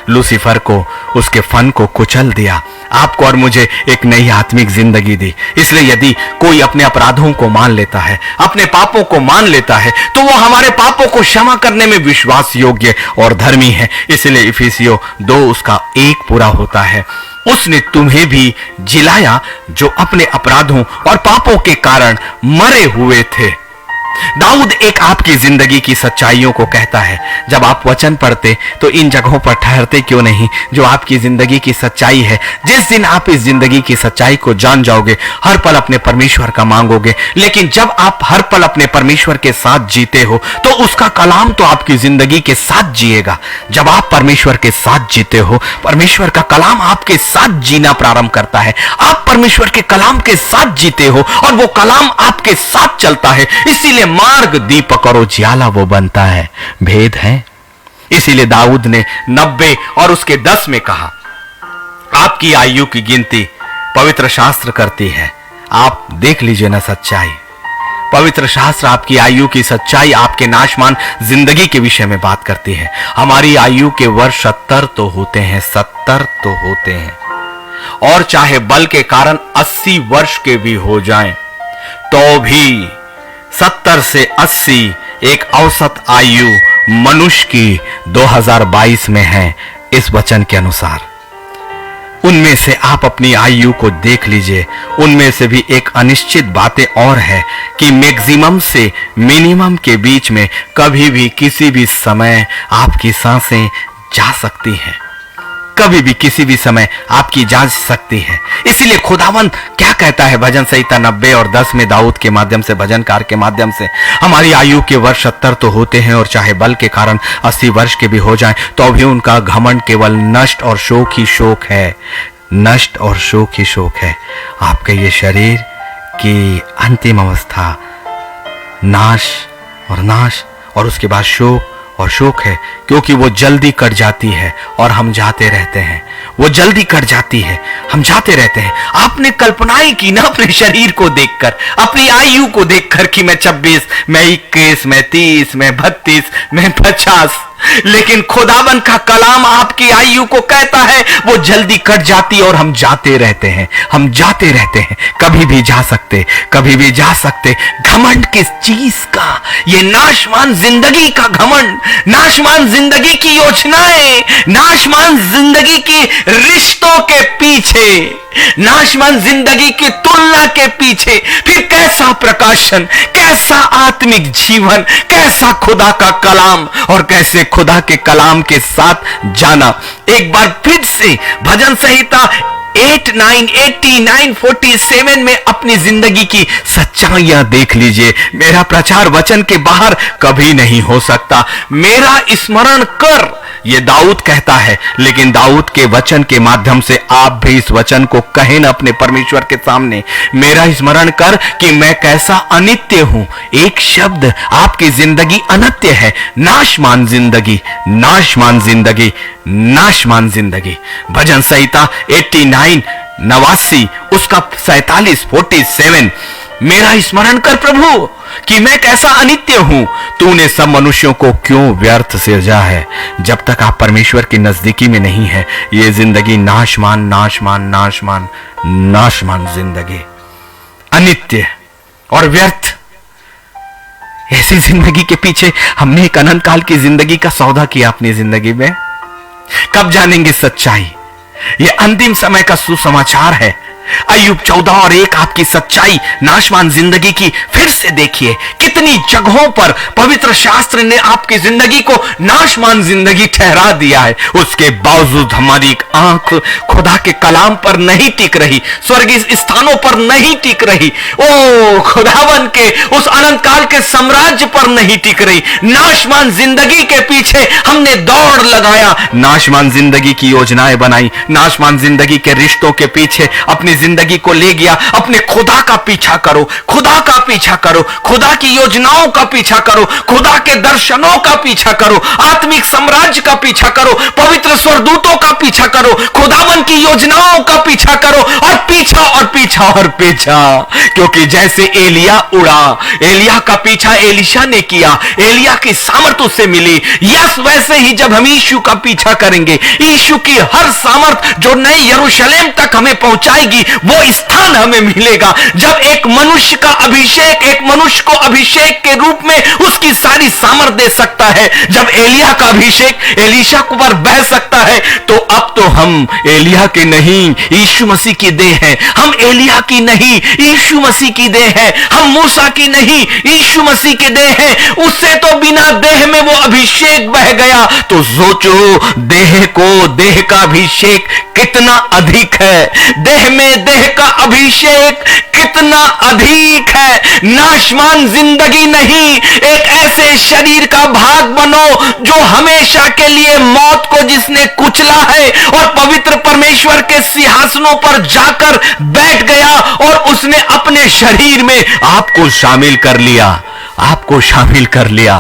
लूसीफर को, उसके फन को कुचल दिया, आपको और मुझे एक नई आत्मिक जिंदगी दी। इसलिए यदि कोई अपने अपराधों को मान लेता है, अपने पापों को मान लेता है, तो वो हमारे पापों को क्षमा करने में विश्वास योग्य और धर्मी है। इसलिए इफिसियों 2 उसका 1 पूरा होता है। उसने तुम्हें भी जिलाया जो अपने अपराधों और पापों के कारण मरे हुए थे। दाऊद एक आपकी जिंदगी की सच्चाइयों को कहता है। जब आप वचन पढ़ते तो इन जगहों पर ठहरते क्यों नहीं, जो आपकी जिंदगी की सच्चाई है। जिस दिन आप इस जिंदगी की सच्चाई को जान जाओगे, हर पल अपने परमेश्वर का मांगोगे। लेकिन जब आप हर पल अपने परमेश्वर के साथ जीते हो, तो उसका कलाम तो आपकी जिंदगी के साथ जिएगा। जब आप परमेश्वर के साथ जीते हो, परमेश्वर का कलाम आपके साथ जीना प्रारंभ करता है। आप परमेश्वर के कलाम के साथ जीते हो और वो कलाम आपके साथ चलता है। इसीलिए मार्ग, दीपक और उजियाला वो बनता है, भेद है। इसीलिए दाऊद ने 90 और उसके 10 में कहा, आपकी आयु की गिनती पवित्र शास्त्र करती है। आप देख लीजिए ना सच्चाई, पवित्र शास्त्र आपकी आयु की सच्चाई, आपके नाशमान जिंदगी के विषय में बात करती है। हमारी आयु के वर्ष 70 तो होते हैं, 70 तो होते हैं, और चाहे बल के कारण 80 वर्ष के भी हो जाएं, तो भी 70 से 80 एक औसत आयु मनुष्य की 2022 में है, इस वचन के अनुसार। उनमें से आप अपनी आयु को देख लीजिए। उनमें से भी एक अनिश्चित बातें और है कि मैक्सिमम से मिनिमम के बीच में कभी भी किसी भी समय आपकी सांसें जा सकती हैं, कभी भी किसी भी समय आपकी जा सकती है। इसीलिए खुदावंद क्या कहता है भजन संहिता 90 और 10 में दाऊद के माध्यम से, भजनकार के माध्यम से, हमारी आयु के वर्ष 70 तो होते हैं, और चाहे बल के कारण 80 वर्ष के भी हो जाएं, तो भी उनका घमंड केवल नष्ट और शोक ही शोक है, नष्ट और शोक ही शोक है। आपके ये शरीर की अंतिम अवस्था नाश और उसके बाद शोक और शोक है, क्योंकि वो जल्दी कट जाती है और हम जाते रहते हैं। वो जल्दी कट जाती है, हम जाते रहते हैं। आपने कल्पनाएं की ना अपने शरीर को देखकर, अपनी आयु को देखकर कि मैं 26, मैं 21, मैं 30, मैं 32, मैं 50, लेकिन खुदाबंद का कलाम आपकी आयु को कहता है वो जल्दी कट जाती और हम जाते रहते हैं, हम जाते रहते हैं, कभी भी जा सकते, कभी भी जा सकते। घमंड किस चीज का? ये नाशवान जिंदगी का घमंड, नाशवान जिंदगी की योजनाएं, नाशवान जिंदगी की रिश्तों के पीछे, नाशवान जिंदगी की तुलना के पीछे फिर कैसा प्रकाशन, कैसा आत्मिक जीवन, कैसा खुदा का कलाम और कैसे खुदा के कलाम के साथ जाना। एक बार फिर से भजन संहिता 89, 89, 47 में अपनी जिंदगी की सच्चाइयां देख लीजिए। मेरा प्रचार वचन के बाहर कभी नहीं हो सकता। मेरा स्मरण कर, ये दाऊद कहता है, लेकिन दाऊद के वचन के माध्यम से आप भी इस वचन को कहें ना अपने परमेश्वर के सामने, मेरा स्मरण कर कि मैं कैसा अनित्य हूं। एक शब्द, आपकी जिंदगी अनित्य है, नाशमान जिंदगी, नाशमान जिंदगी, नाशमान जिंदगी। भजन संहिता 89, 89 उसका 47, 47। मेरा स्मरण कर प्रभु कि मैं कैसा अनित्य हूं, तूने सब मनुष्यों को क्यों व्यर्थ सृजा है। जब तक आप परमेश्वर की नजदीकी में नहीं है, ये जिंदगी नाशमान, नाशमान, नाशमान, नाशमान जिंदगी, अनित्य और व्यर्थ। ऐसी जिंदगी के पीछे हमने एक अनंत काल की जिंदगी का सौदा किया अपनी जिंदगी में। कब जानेंगे सच्चाई? ये अंतिम समय का सुसमाचार है। अय्यूब 14 और 1 आपकी सच्चाई नाशवान जिंदगी की फिर से देखिए। कितनी जगहों पर पवित्र शास्त्र ने आपकी जिंदगी को नाशवान जिंदगी ठहरा दिया है। उसके बावजूद हमारी आंख खुदा के कलाम पर नहीं टिक रही, स्वर्गीय स्थानों पर नहीं टिक रही, ओ खुदावन के उस अनंत काल के साम्राज्य पर नहीं टिक रही। नाशवान जिंदगी के पीछे हमने दौड़ लगाया, नाशवान जिंदगी की योजनाएं बनाई, नाशवान जिंदगी के रिश्तों के पीछे अपनी जिंदगी को ले गया। अपने खुदा का पीछा करो, खुदा का पीछा करो, खुदा की योजनाओं का पीछा करो, खुदा के दर्शनों का पीछा करो, आत्मिक साम्राज्य का पीछा करो, पवित्र स्वर्गदूतों का पीछा करो, खुदावन की योजनाओं का पीछा करो, और पीछा और पीछा और पीछा। क्योंकि जैसे एलिया उड़ा, एलिया का पीछा एलीशा ने किया, एलिया की सामर्थ उससे मिली। यस, वैसे ही जब हम यीशु का पीछा करेंगे, यीशु की हर सामर्थ जो नई यरूशलेम तक हमें पहुंचाएगी, वो स्थान हमें मिलेगा। जब एक मनुष्य का अभिषेक एक मनुष्य को अभिषेक के रूप में उसकी सारी सामर्थ दे सकता है, जब एलिया का अभिषेक एलीशा पर बह सकता है, तो अब तो हम एलिया के नहीं यीशु मसीह की देह है। हम एलिया की नहीं यीशु मसीह की देह है। हम मूसा की नहीं यीशु मसीह की देह है। उससे तो बिना देह में वो अभिषेक बह गया, तो सोचो देह को, देह का अभिषेक कितना अधिक है, देह में देह का अभिषेक कितना अधिक है। नाशवान जिंदगी नहीं, एक ऐसे शरीर का भाग बनो जो हमेशा के लिए मौत को जिसने कुचला है और पवित्र परमेश्वर के सिंहासनों पर जाकर बैठ गया, और उसने अपने शरीर में आपको शामिल कर लिया, आपको शामिल कर लिया,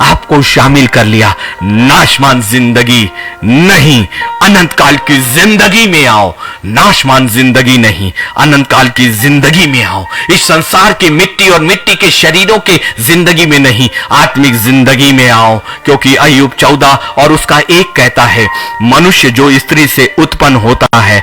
आपको शामिल कर लिया। नाशवान जिंदगी नहीं, अनंत काल की जिंदगी में आओ। नाशवान जिंदगी नहीं, अनंत काल की जिंदगी में आओ। इस संसार की मिट्टी और मिट्टी के शरीरों के जिंदगी में नहीं, आत्मिक जिंदगी में आओ। क्योंकि अय्यूब 14 और उसका 1 कहता है, मनुष्य जो स्त्री से उत्पन्न होता है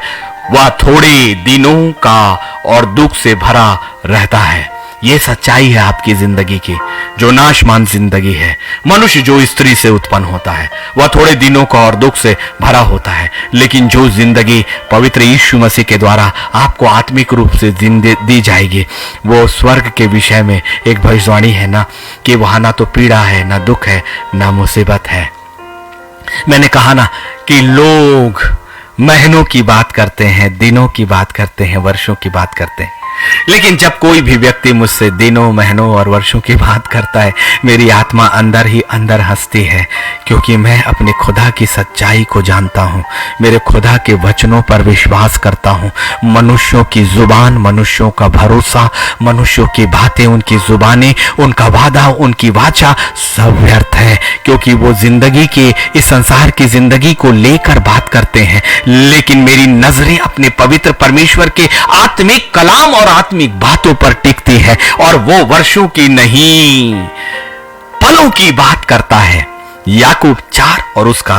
वह थोड़े दिनों का और दुख से भरा रहता है। यह सच्चाई है आपकी जिंदगी की, जो नाशवान जिंदगी है। मनुष्य जो स्त्री से उत्पन्न होता है वह थोड़े दिनों का और दुख से भरा होता है, लेकिन जो जिंदगी पवित्र यीशु मसीह के द्वारा आपको आत्मिक रूप से दी जाएगी, वो स्वर्ग के विषय में एक भविष्यवाणी है ना, कि वहां ना तो पीड़ा है, ना दुख है, ना मुसीबत है। मैंने कहा ना कि लोग महीनों की बात करते हैं, दिनों की बात करते हैं, वर्षों की बात करते हैं, लेकिन जब कोई भी व्यक्ति मुझसे दिनों, महीनों और वर्षों की बात करता है, मेरी आत्मा अंदर ही अंदर हंसती है, क्योंकि मैं अपने खुदा की सच्चाई को जानता हूँ, मेरे खुदा के वचनों पर विश्वास करता हूँ। मनुष्यों की जुबान, मनुष्यों का भरोसा, मनुष्यों की बातें, उनकी जुबानें, उनका वादा, उनकी वाचा सब व्यर्थ है, क्योंकि वो जिंदगी के, इस संसार की जिंदगी को लेकर बात करते हैं, लेकिन मेरी नजरें अपने पवित्र परमेश्वर के आत्मिक कलाम और आत्मिक बातों पर टिकती है, और वो वर्षों की नहीं पलों की बात करता है। याकूब 4 और उसका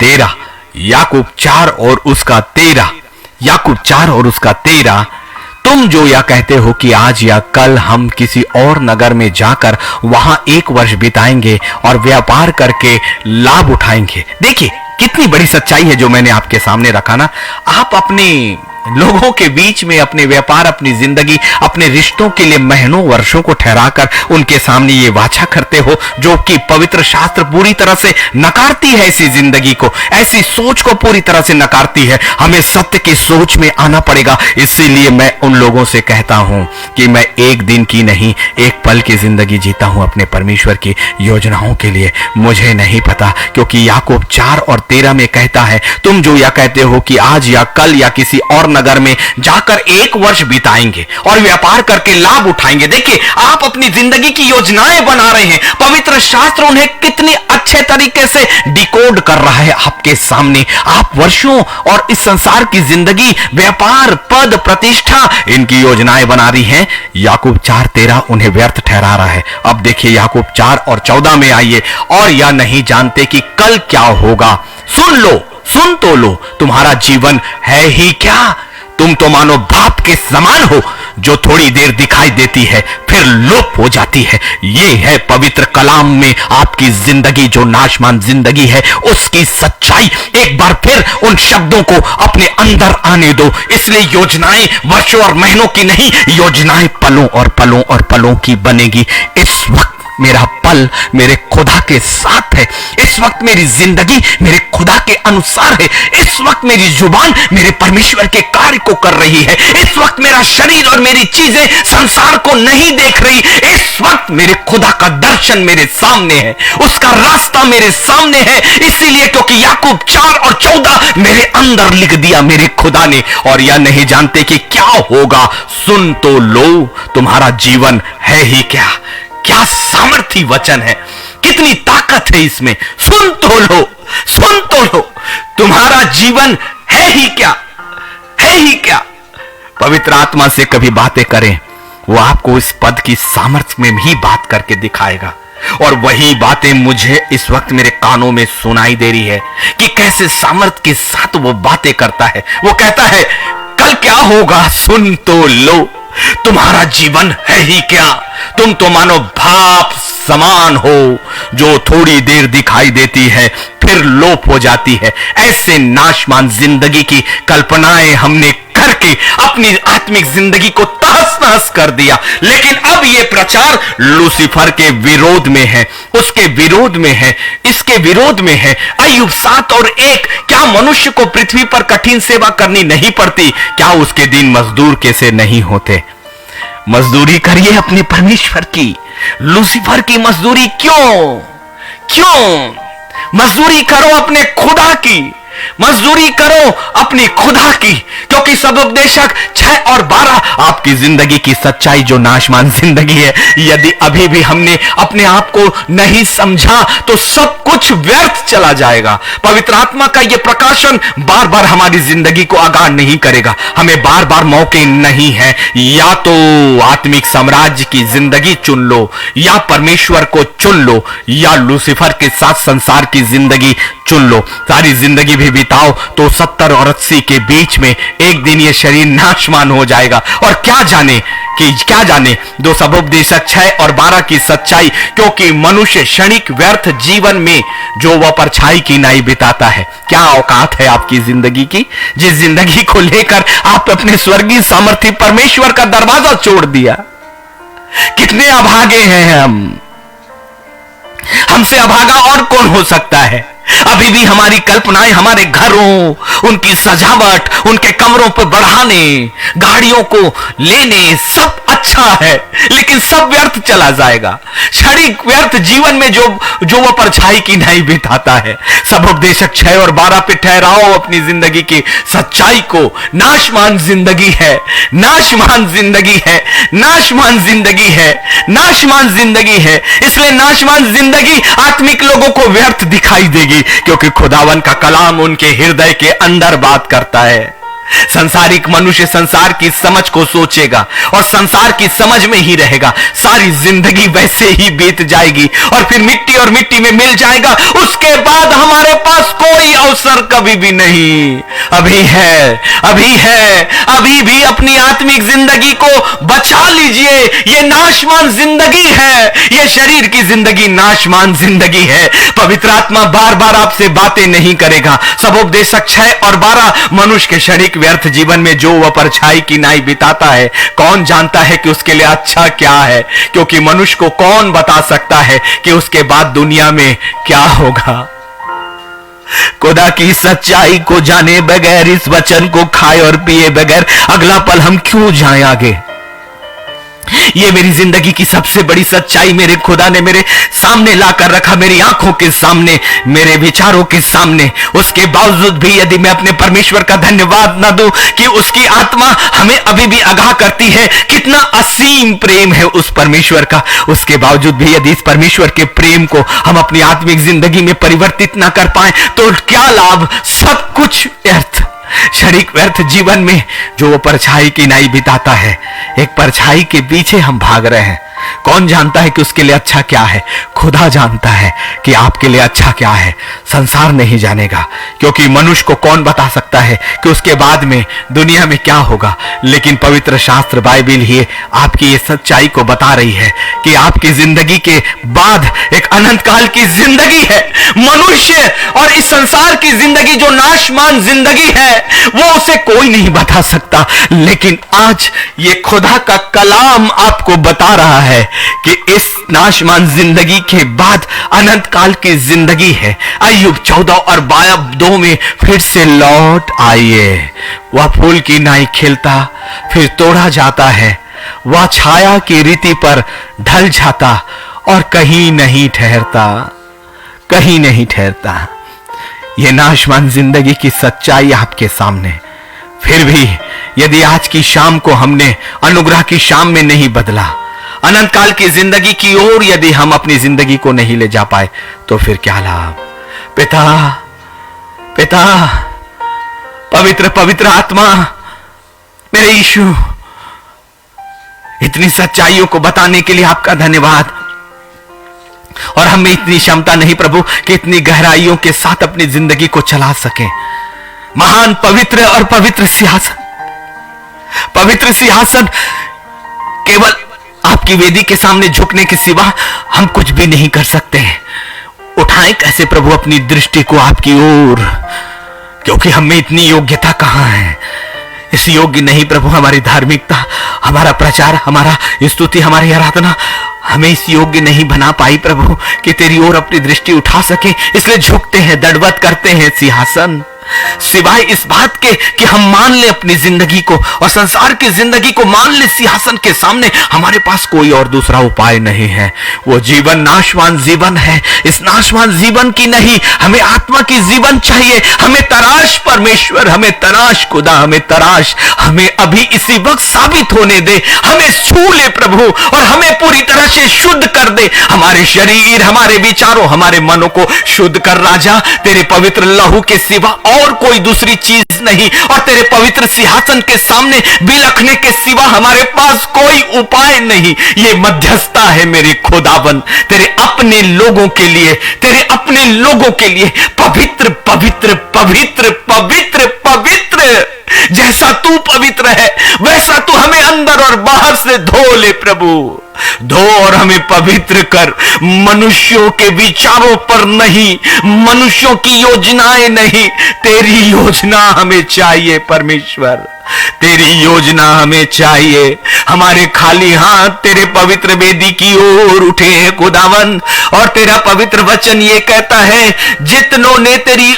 13, याकूब 4 और उसका 13, याकूब 4 और उसका 13। तुम जो यह कहते हो कि आज या कल हम किसी और नगर में जाकर वहां 1 वर्ष बिताएंगे और व्यापार करके लाभ उठाएंगे। देखिए कितनी बड़ी सच्चाई है जो मैंने आपके सामने रखा ना। आप अपने लोगों के बीच में अपने व्यापार, अपनी जिंदगी, अपने रिश्तों के लिए महीनों वर्षों को ठहराकर उनके सामने ये वाचा करते हो, जो कि पवित्र शास्त्र पूरी तरह से नकारती है। ऐसी जिंदगी को, ऐसी सोच को पूरी तरह से नकारती है। हमें सत्य की सोच में आना पड़ेगा। इसीलिए मैं उन लोगों से कहता हूं कि मैं एक दिन की नहीं, एक पल की जिंदगी जीता हूं अपने परमेश्वर की योजनाओं के लिए। मुझे नहीं पता, क्योंकि याकूब 4 और 13 में कहता है, तुम जो यह कहते हो कि आज या कल या किसी और नगर में जाकर 1 वर्ष बिताएंगे और व्यापार करके लाभ उठाएंगे। देखिए आप अपनी जिंदगी की योजनाएं बना रहे हैं। पवित्र शास्त्र उन्हें कितने अच्छे तरीके से डिकोड कर रहा है आपके सामने। आप वर्षों और इस संसार की जिंदगी, व्यापार, पद, प्रतिष्ठा, इनकी योजनाएं बना रही हैं। याकूब 4:13 उन्हें व्यर्थ ठहरा रहा है। अब देखिए याकूब 4 और 14 में आइए। और यह नहीं जानते कि कल क्या होगा। सुन लो, सुन तो लो, तुम्हारा जीवन है ही क्या। तुम तो मानो भाप के समान हो, जो थोड़ी देर दिखाई देती है फिर लुप्त हो जाती है। ये है पवित्र कलाम में आपकी जिंदगी, जो नाशमान जिंदगी है, उसकी सच्चाई। एक बार फिर उन शब्दों को अपने अंदर आने दो। इसलिए योजनाएं वर्षों और महीनों की नहीं, योजनाएं पलों और पलों और पलों की बनेगी। इस वक्त मेरा पल मेरे खुदा के साथ है। इस वक्त मेरी जिंदगी मेरे खुदा के अनुसार है। इस वक्त मेरी जुबान मेरे परमेश्वर के कार्य को कर रही है। इस वक्त मेरा शरीर और मेरी चीजें संसार को नहीं देख रही। इस वक्त मेरे खुदा का दर्शन मेरे सामने है, उसका रास्ता मेरे सामने है। इसीलिए क्योंकि याकूब 4 और 14 मेरे अंदर लिख दिया मेरे खुदा ने। और यह नहीं जानते कि क्या होगा। सुन तो लो, तुम्हारा जीवन है ही क्या। क्या सामर्थी वचन है, कितनी ताकत है इसमें। सुन तो लो, सुन तो लो, तुम्हारा जीवन है ही क्या, है ही क्या। पवित्र आत्मा से कभी बातें करें, वो आपको इस पद की सामर्थ्य में भी बात करके दिखाएगा। और वही बातें मुझे इस वक्त मेरे कानों में सुनाई दे रही है कि कैसे सामर्थ्य के साथ वो बातें करता है। वो कहता है कल क्या होगा, सुन तो लो, तुम्हारा जीवन है ही क्या। तुम तो मानो भाप समान हो, जो थोड़ी देर दिखाई देती है फिर लोप हो जाती है। ऐसे नाशमान जिंदगी की कल्पनाएं हमने करके अपनी आत्मिक जिंदगी को तहस नहस कर दिया। लेकिन अब यह प्रचार लूसीफर के विरोध में है, उसके विरोध में है, इसके विरोध में है। अय्यूब 7 और 1, क्या मनुष्य को पृथ्वी पर कठिन सेवा करनी नहीं पड़ती? क्या उसके दिन मजदूर के से नहीं होते? मजदूरी करिए अपने परमेश्वर की। लूसीफर की मजदूरी क्यों? क्यों? मजदूरी करो अपने खुदा की, मजदूरी करो अपनी खुदा की। क्योंकि सबोपदेशक 6 और 12 आपकी जिंदगी की सच्चाई, जो नाशमान जिंदगी है, यदि अभी भी हमने अपने आप को नहीं समझा तो सब कुछ व्यर्थ चला जाएगा। पवित्र आत्मा का यह प्रकाशन बार बार हमारी जिंदगी को आगाह नहीं करेगा। हमें बार बार मौके नहीं है। या तो आत्मिक साम्राज्य की जिंदगी चुन लो, या परमेश्वर को चुन लो, या लूसीफर के साथ संसार की जिंदगी चुन लो। सारी जिंदगी भी बिताओ तो 70 और 80 के बीच में एक दिन ये शरीर नाशमान हो जाएगा। और क्या जाने दो सबोपदेशक 6 और 12 की सच्चाई। क्योंकि मनुष्य क्षणिक व्यर्थ जीवन में जो वह परछाई की नाई बिताता है। क्या औकात है आपकी जिंदगी की, जिस जिंदगी को लेकर आप अपने स्वर्गीय सामर्थ्य परमेश्वर का दरवाजा छोड़ दिया। कितने अभागे हैं हम, हमसे अभागा और कौन हो सकता है। अभी भी हमारी कल्पनाएं हमारे घरों, उनकी सजावट, उनके कमरों पर बढ़ाने, गाड़ियों को लेने, सब अच्छा है, लेकिन सब व्यर्थ चला जाएगा। क्षणिक व्यर्थ जीवन में जो वह परछाई की नहीं बिताता है। सबोपदेशक 6 और 12 पे ठहराओ अपनी जिंदगी की सच्चाई को। नाशमान जिंदगी है, नाशमान जिंदगी है, नाशमान जिंदगी है, नाशमान जिंदगी है। इसलिए नाशमान जिंदगी आत्मिक लोगों को व्यर्थ दिखाई देगी, क्योंकि खुदावन का कलाम उनके हृदय के अंदर बात करता है। संसारिक मनुष्य संसार की समझ को सोचेगा और संसार की समझ में ही रहेगा, सारी जिंदगी वैसे ही बीत जाएगी और फिर मिट्टी और मिट्टी में मिल जाएगा। उसके बाद हमारे पास कोई अवसर कभी भी नहीं। अभी है, अभी है, अभी भी अपनी आत्मिक जिंदगी को बचा लीजिए। ये नाशवान जिंदगी है, ये शरीर की जिंदगी नाशवान जिंदगी है। पवित्र आत्मा बार बार आपसे बातें नहीं करेगा। सबोपदेशक 6 और 12 मनुष्य के क्षणिक व्यर्थ जीवन में जो वह परछाई की नाई बिताता है, कौन जानता है कि उसके लिए अच्छा क्या है, क्योंकि मनुष्य को कौन बता सकता है कि उसके बाद दुनिया में क्या होगा। खुदा की सच्चाई को जाने बगैर, इस वचन को खाए और पिए बगैर अगला पल हम क्यों जाएं आगे। ये मेरी जिंदगी की सबसे बड़ी सच्चाई मेरे खुदा ने मेरे सामने लाकर रखा, मेरी आंखों के सामने, मेरे विचारों के सामने। उसके बावजूद भी यदि मैं अपने परमेश्वर का धन्यवाद न दूं कि उसकी आत्मा हमें अभी भी आगाह करती है, कितना असीम प्रेम है उस परमेश्वर का, उसके बावजूद भी यदि इस परमेश्वर के प्रेम को हम अपनी आत्मिक जिंदगी में परिवर्तित ना कर पाए तो क्या लाभ। सब कुछ व्यर्थ, क्षणिक व्यर्थ जीवन में जो वो परछाई की नाई बिताता है, एक परछाई के पीछे हम भाग रहे हैं। कौन जानता है कि उसके लिए अच्छा क्या है। खुदा जानता है कि आपके लिए अच्छा क्या है, संसार नहीं जानेगा, क्योंकि मनुष्य को कौन बता सकता है कि उसके बाद में दुनिया में क्या होगा। लेकिन पवित्र शास्त्र बाइबिल ही आपकी ये सच्चाई को बता रही है कि आपकी जिंदगी के बाद एक अनंत काल की जिंदगी है। मनुष्य और इस संसार की जिंदगी जो नाशवान जिंदगी है, वो उसे कोई नहीं बता सकता। लेकिन आज ये खुदा का कलाम आपको बता रहा है कि इस नाशवान जिंदगी के बाद अनंत काल की जिंदगी है। अय्यूब 14 और 2 में फिर से लौट आइए। वह फूल की नाई खिलता फिर तोड़ा जाता है, वह छाया की रीति पर ढल जाता और कहीं नहीं ठहरता, कहीं नहीं ठहरता। यह नाशवान जिंदगी की सच्चाई आपके सामने। फिर भी यदि आज की शाम को हमने अनुग्रह की शाम में नहीं बदला, अनंत काल की जिंदगी की ओर यदि हम अपनी जिंदगी को नहीं ले जा पाए, तो फिर क्या लाभ। पिता, पिता, पवित्र पवित्र आत्मा, मेरे यीशु, इतनी सच्चाइयों को बताने के लिए आपका धन्यवाद। और हमें इतनी क्षमता नहीं प्रभु कि इतनी गहराइयों के साथ अपनी जिंदगी को चला सके। महान पवित्र और पवित्र सिंहासन, पवित्र सिंहासन, केवल आपकी वेदी के सामने झुकने के सिवा हम कुछ भी नहीं कर सकते हैं। उठाएं कैसे प्रभु अपनी दृष्टि को आपकी ओर, क्योंकि हमें इतनी योग्यता कहां है। इस योग्य नहीं प्रभु हमारी धार्मिकता, हमारा प्रचार, हमारा स्तुति, हमारी आराधना हमें इस योग्य नहीं बना पाई प्रभु कि तेरी ओर अपनी दृष्टि उठा सके। इसलिए झुकते हैं, दंडवत करते हैं सिंहासन, सिवाय इस बात के कि हम मान ले अपनी जिंदगी को और संसार की जिंदगी को मान ले सिंहासन के सामने। हमारे पास कोई और दूसरा उपाय नहीं है। वो जीवन नाशवान जीवन है। इस नाशवान जीवन की नहीं, हमें आत्मा की जीवन चाहिए। हमें तराश परमेश्वर, हमें तराश खुदा, हमें तराश। हमें अभी इसी वक्त साबित होने दे, हमें छू ले प्रभु और हमें पूरी तरह से शुद्ध कर दे। हमारे शरीर, हमारे विचारों, हमारे मनों को शुद्ध कर राजा। तेरे पवित्र लहू के सिवा और कोई दूसरी चीज नहीं, और तेरे पवित्र सिंहासन के सामने बिलखने के सिवा हमारे पास कोई उपाय नहीं। ये मध्यस्थता है मेरे खुदावन, तेरे अपने लोगों के लिए, तेरे अपने लोगों के लिए पवित्र पवित्र पवित्र पवित्र पवित्र। जैसा तू पवित्र है वैसा तू हमें अंदर और बाहर से धो ले प्रभु, धो और हमें पवित्र कर। मनुष्यों के विचारों पर नहीं, मनुष्यों की योजनाएं नहीं, तेरी योजना हमें चाहिए परमेश्वर, तेरी योजना हमें चाहिए। हमारे खाली हाथ तेरे पवित्र वेदी की ओर उठे हैं खुदावन, और तेरा पवित्र वचन ये कहता है, जितनों ने तेरी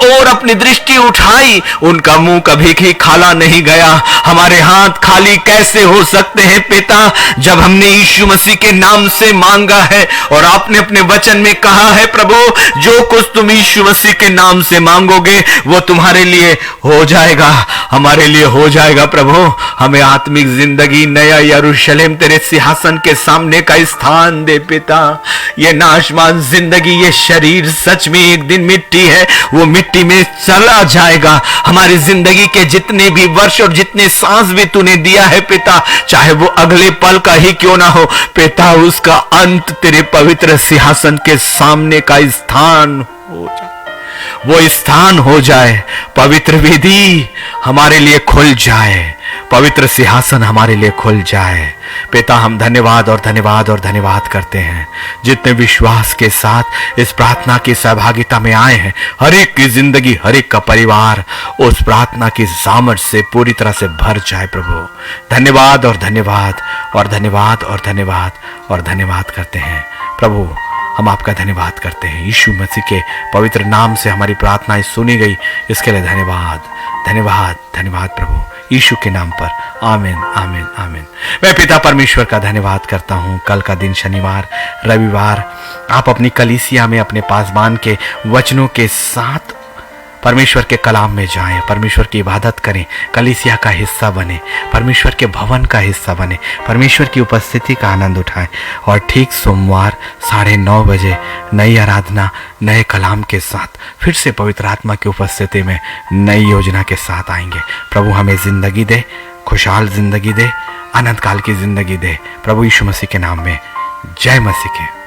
ओर अपनी दृष्टि उठाई उनका मुंह कभी भी खाला नहीं गया। हमारे हाथ खाली कैसे हो सकते हैं पिता, जब हमने यीशु मसीह के नाम से मांगा है, और आपने अपने वचन में कहा है प्रभु, जो कुछ तुम यीशु मसीह के नाम से मांगोगे वो तुम्हारे लिए हो जाएगा, हमारे लिए हो जाएगा प्रभु। हमें आत्मिक जिंदगी, नया यरूशलेम तेरे सिंहासन के सामने का स्थान दे पिता। ये नाशवान जिंदगी, ये शरीर सच में एक दिन मिट्टी है, वो मिट्टी में चला जाएगा। हमारी जिंदगी के जितने भी वर्ष और जितने सांस भी तूने दिया है पिता, चाहे वो अगले पल का ही क्यों ना हो पिता, उसका अंत तेरे पवित्र सिंहासन के सामने का स्थान हो जाए, वो स्थान हो जाए, पवित्र वेदी हमारे लिए खुल जाए, पवित्र सिंहासन हमारे लिए खुल जाए। पिता हम धन्यवाद और धन्यवाद और धन्यवाद करते हैं, जितने विश्वास के साथ इस प्रार्थना की सहभागिता में आए हैं, हर एक की जिंदगी, हर एक का परिवार उस प्रार्थना की सामर्थ्य से पूरी तरह से भर जाए। प्रभु धन्यवाद और धन्यवाद और धन्यवाद और धन्यवाद और धन्यवाद करते हैं। प्रभु हम आपका धन्यवाद करते हैं, यीशु मसीह के पवित्र नाम से हमारी प्रार्थनाएं सुनी गई, इसके लिए धन्यवाद धन्यवाद धन्यवाद प्रभु, यीशु के नाम पर आमीन आमीन आमीन। मैं पिता परमेश्वर का धन्यवाद करता हूँ। कल का दिन शनिवार रविवार आप अपनी कलीसिया में अपने पासबान के वचनों के साथ परमेश्वर के कलाम में जाएं, परमेश्वर की इबादत करें, कलीसिया का हिस्सा बने, परमेश्वर के भवन का हिस्सा बने, परमेश्वर की उपस्थिति का आनंद उठाएं और ठीक सोमवार 9:30 बजे नई आराधना नए कलाम के साथ फिर से पवित्र आत्मा की उपस्थिति में नई योजना के साथ आएंगे। प्रभु हमें जिंदगी दे, खुशहाल जिंदगी दे, अनंत काल की जिंदगी दे। प्रभु यीशु मसीह के नाम में जय मसीह के।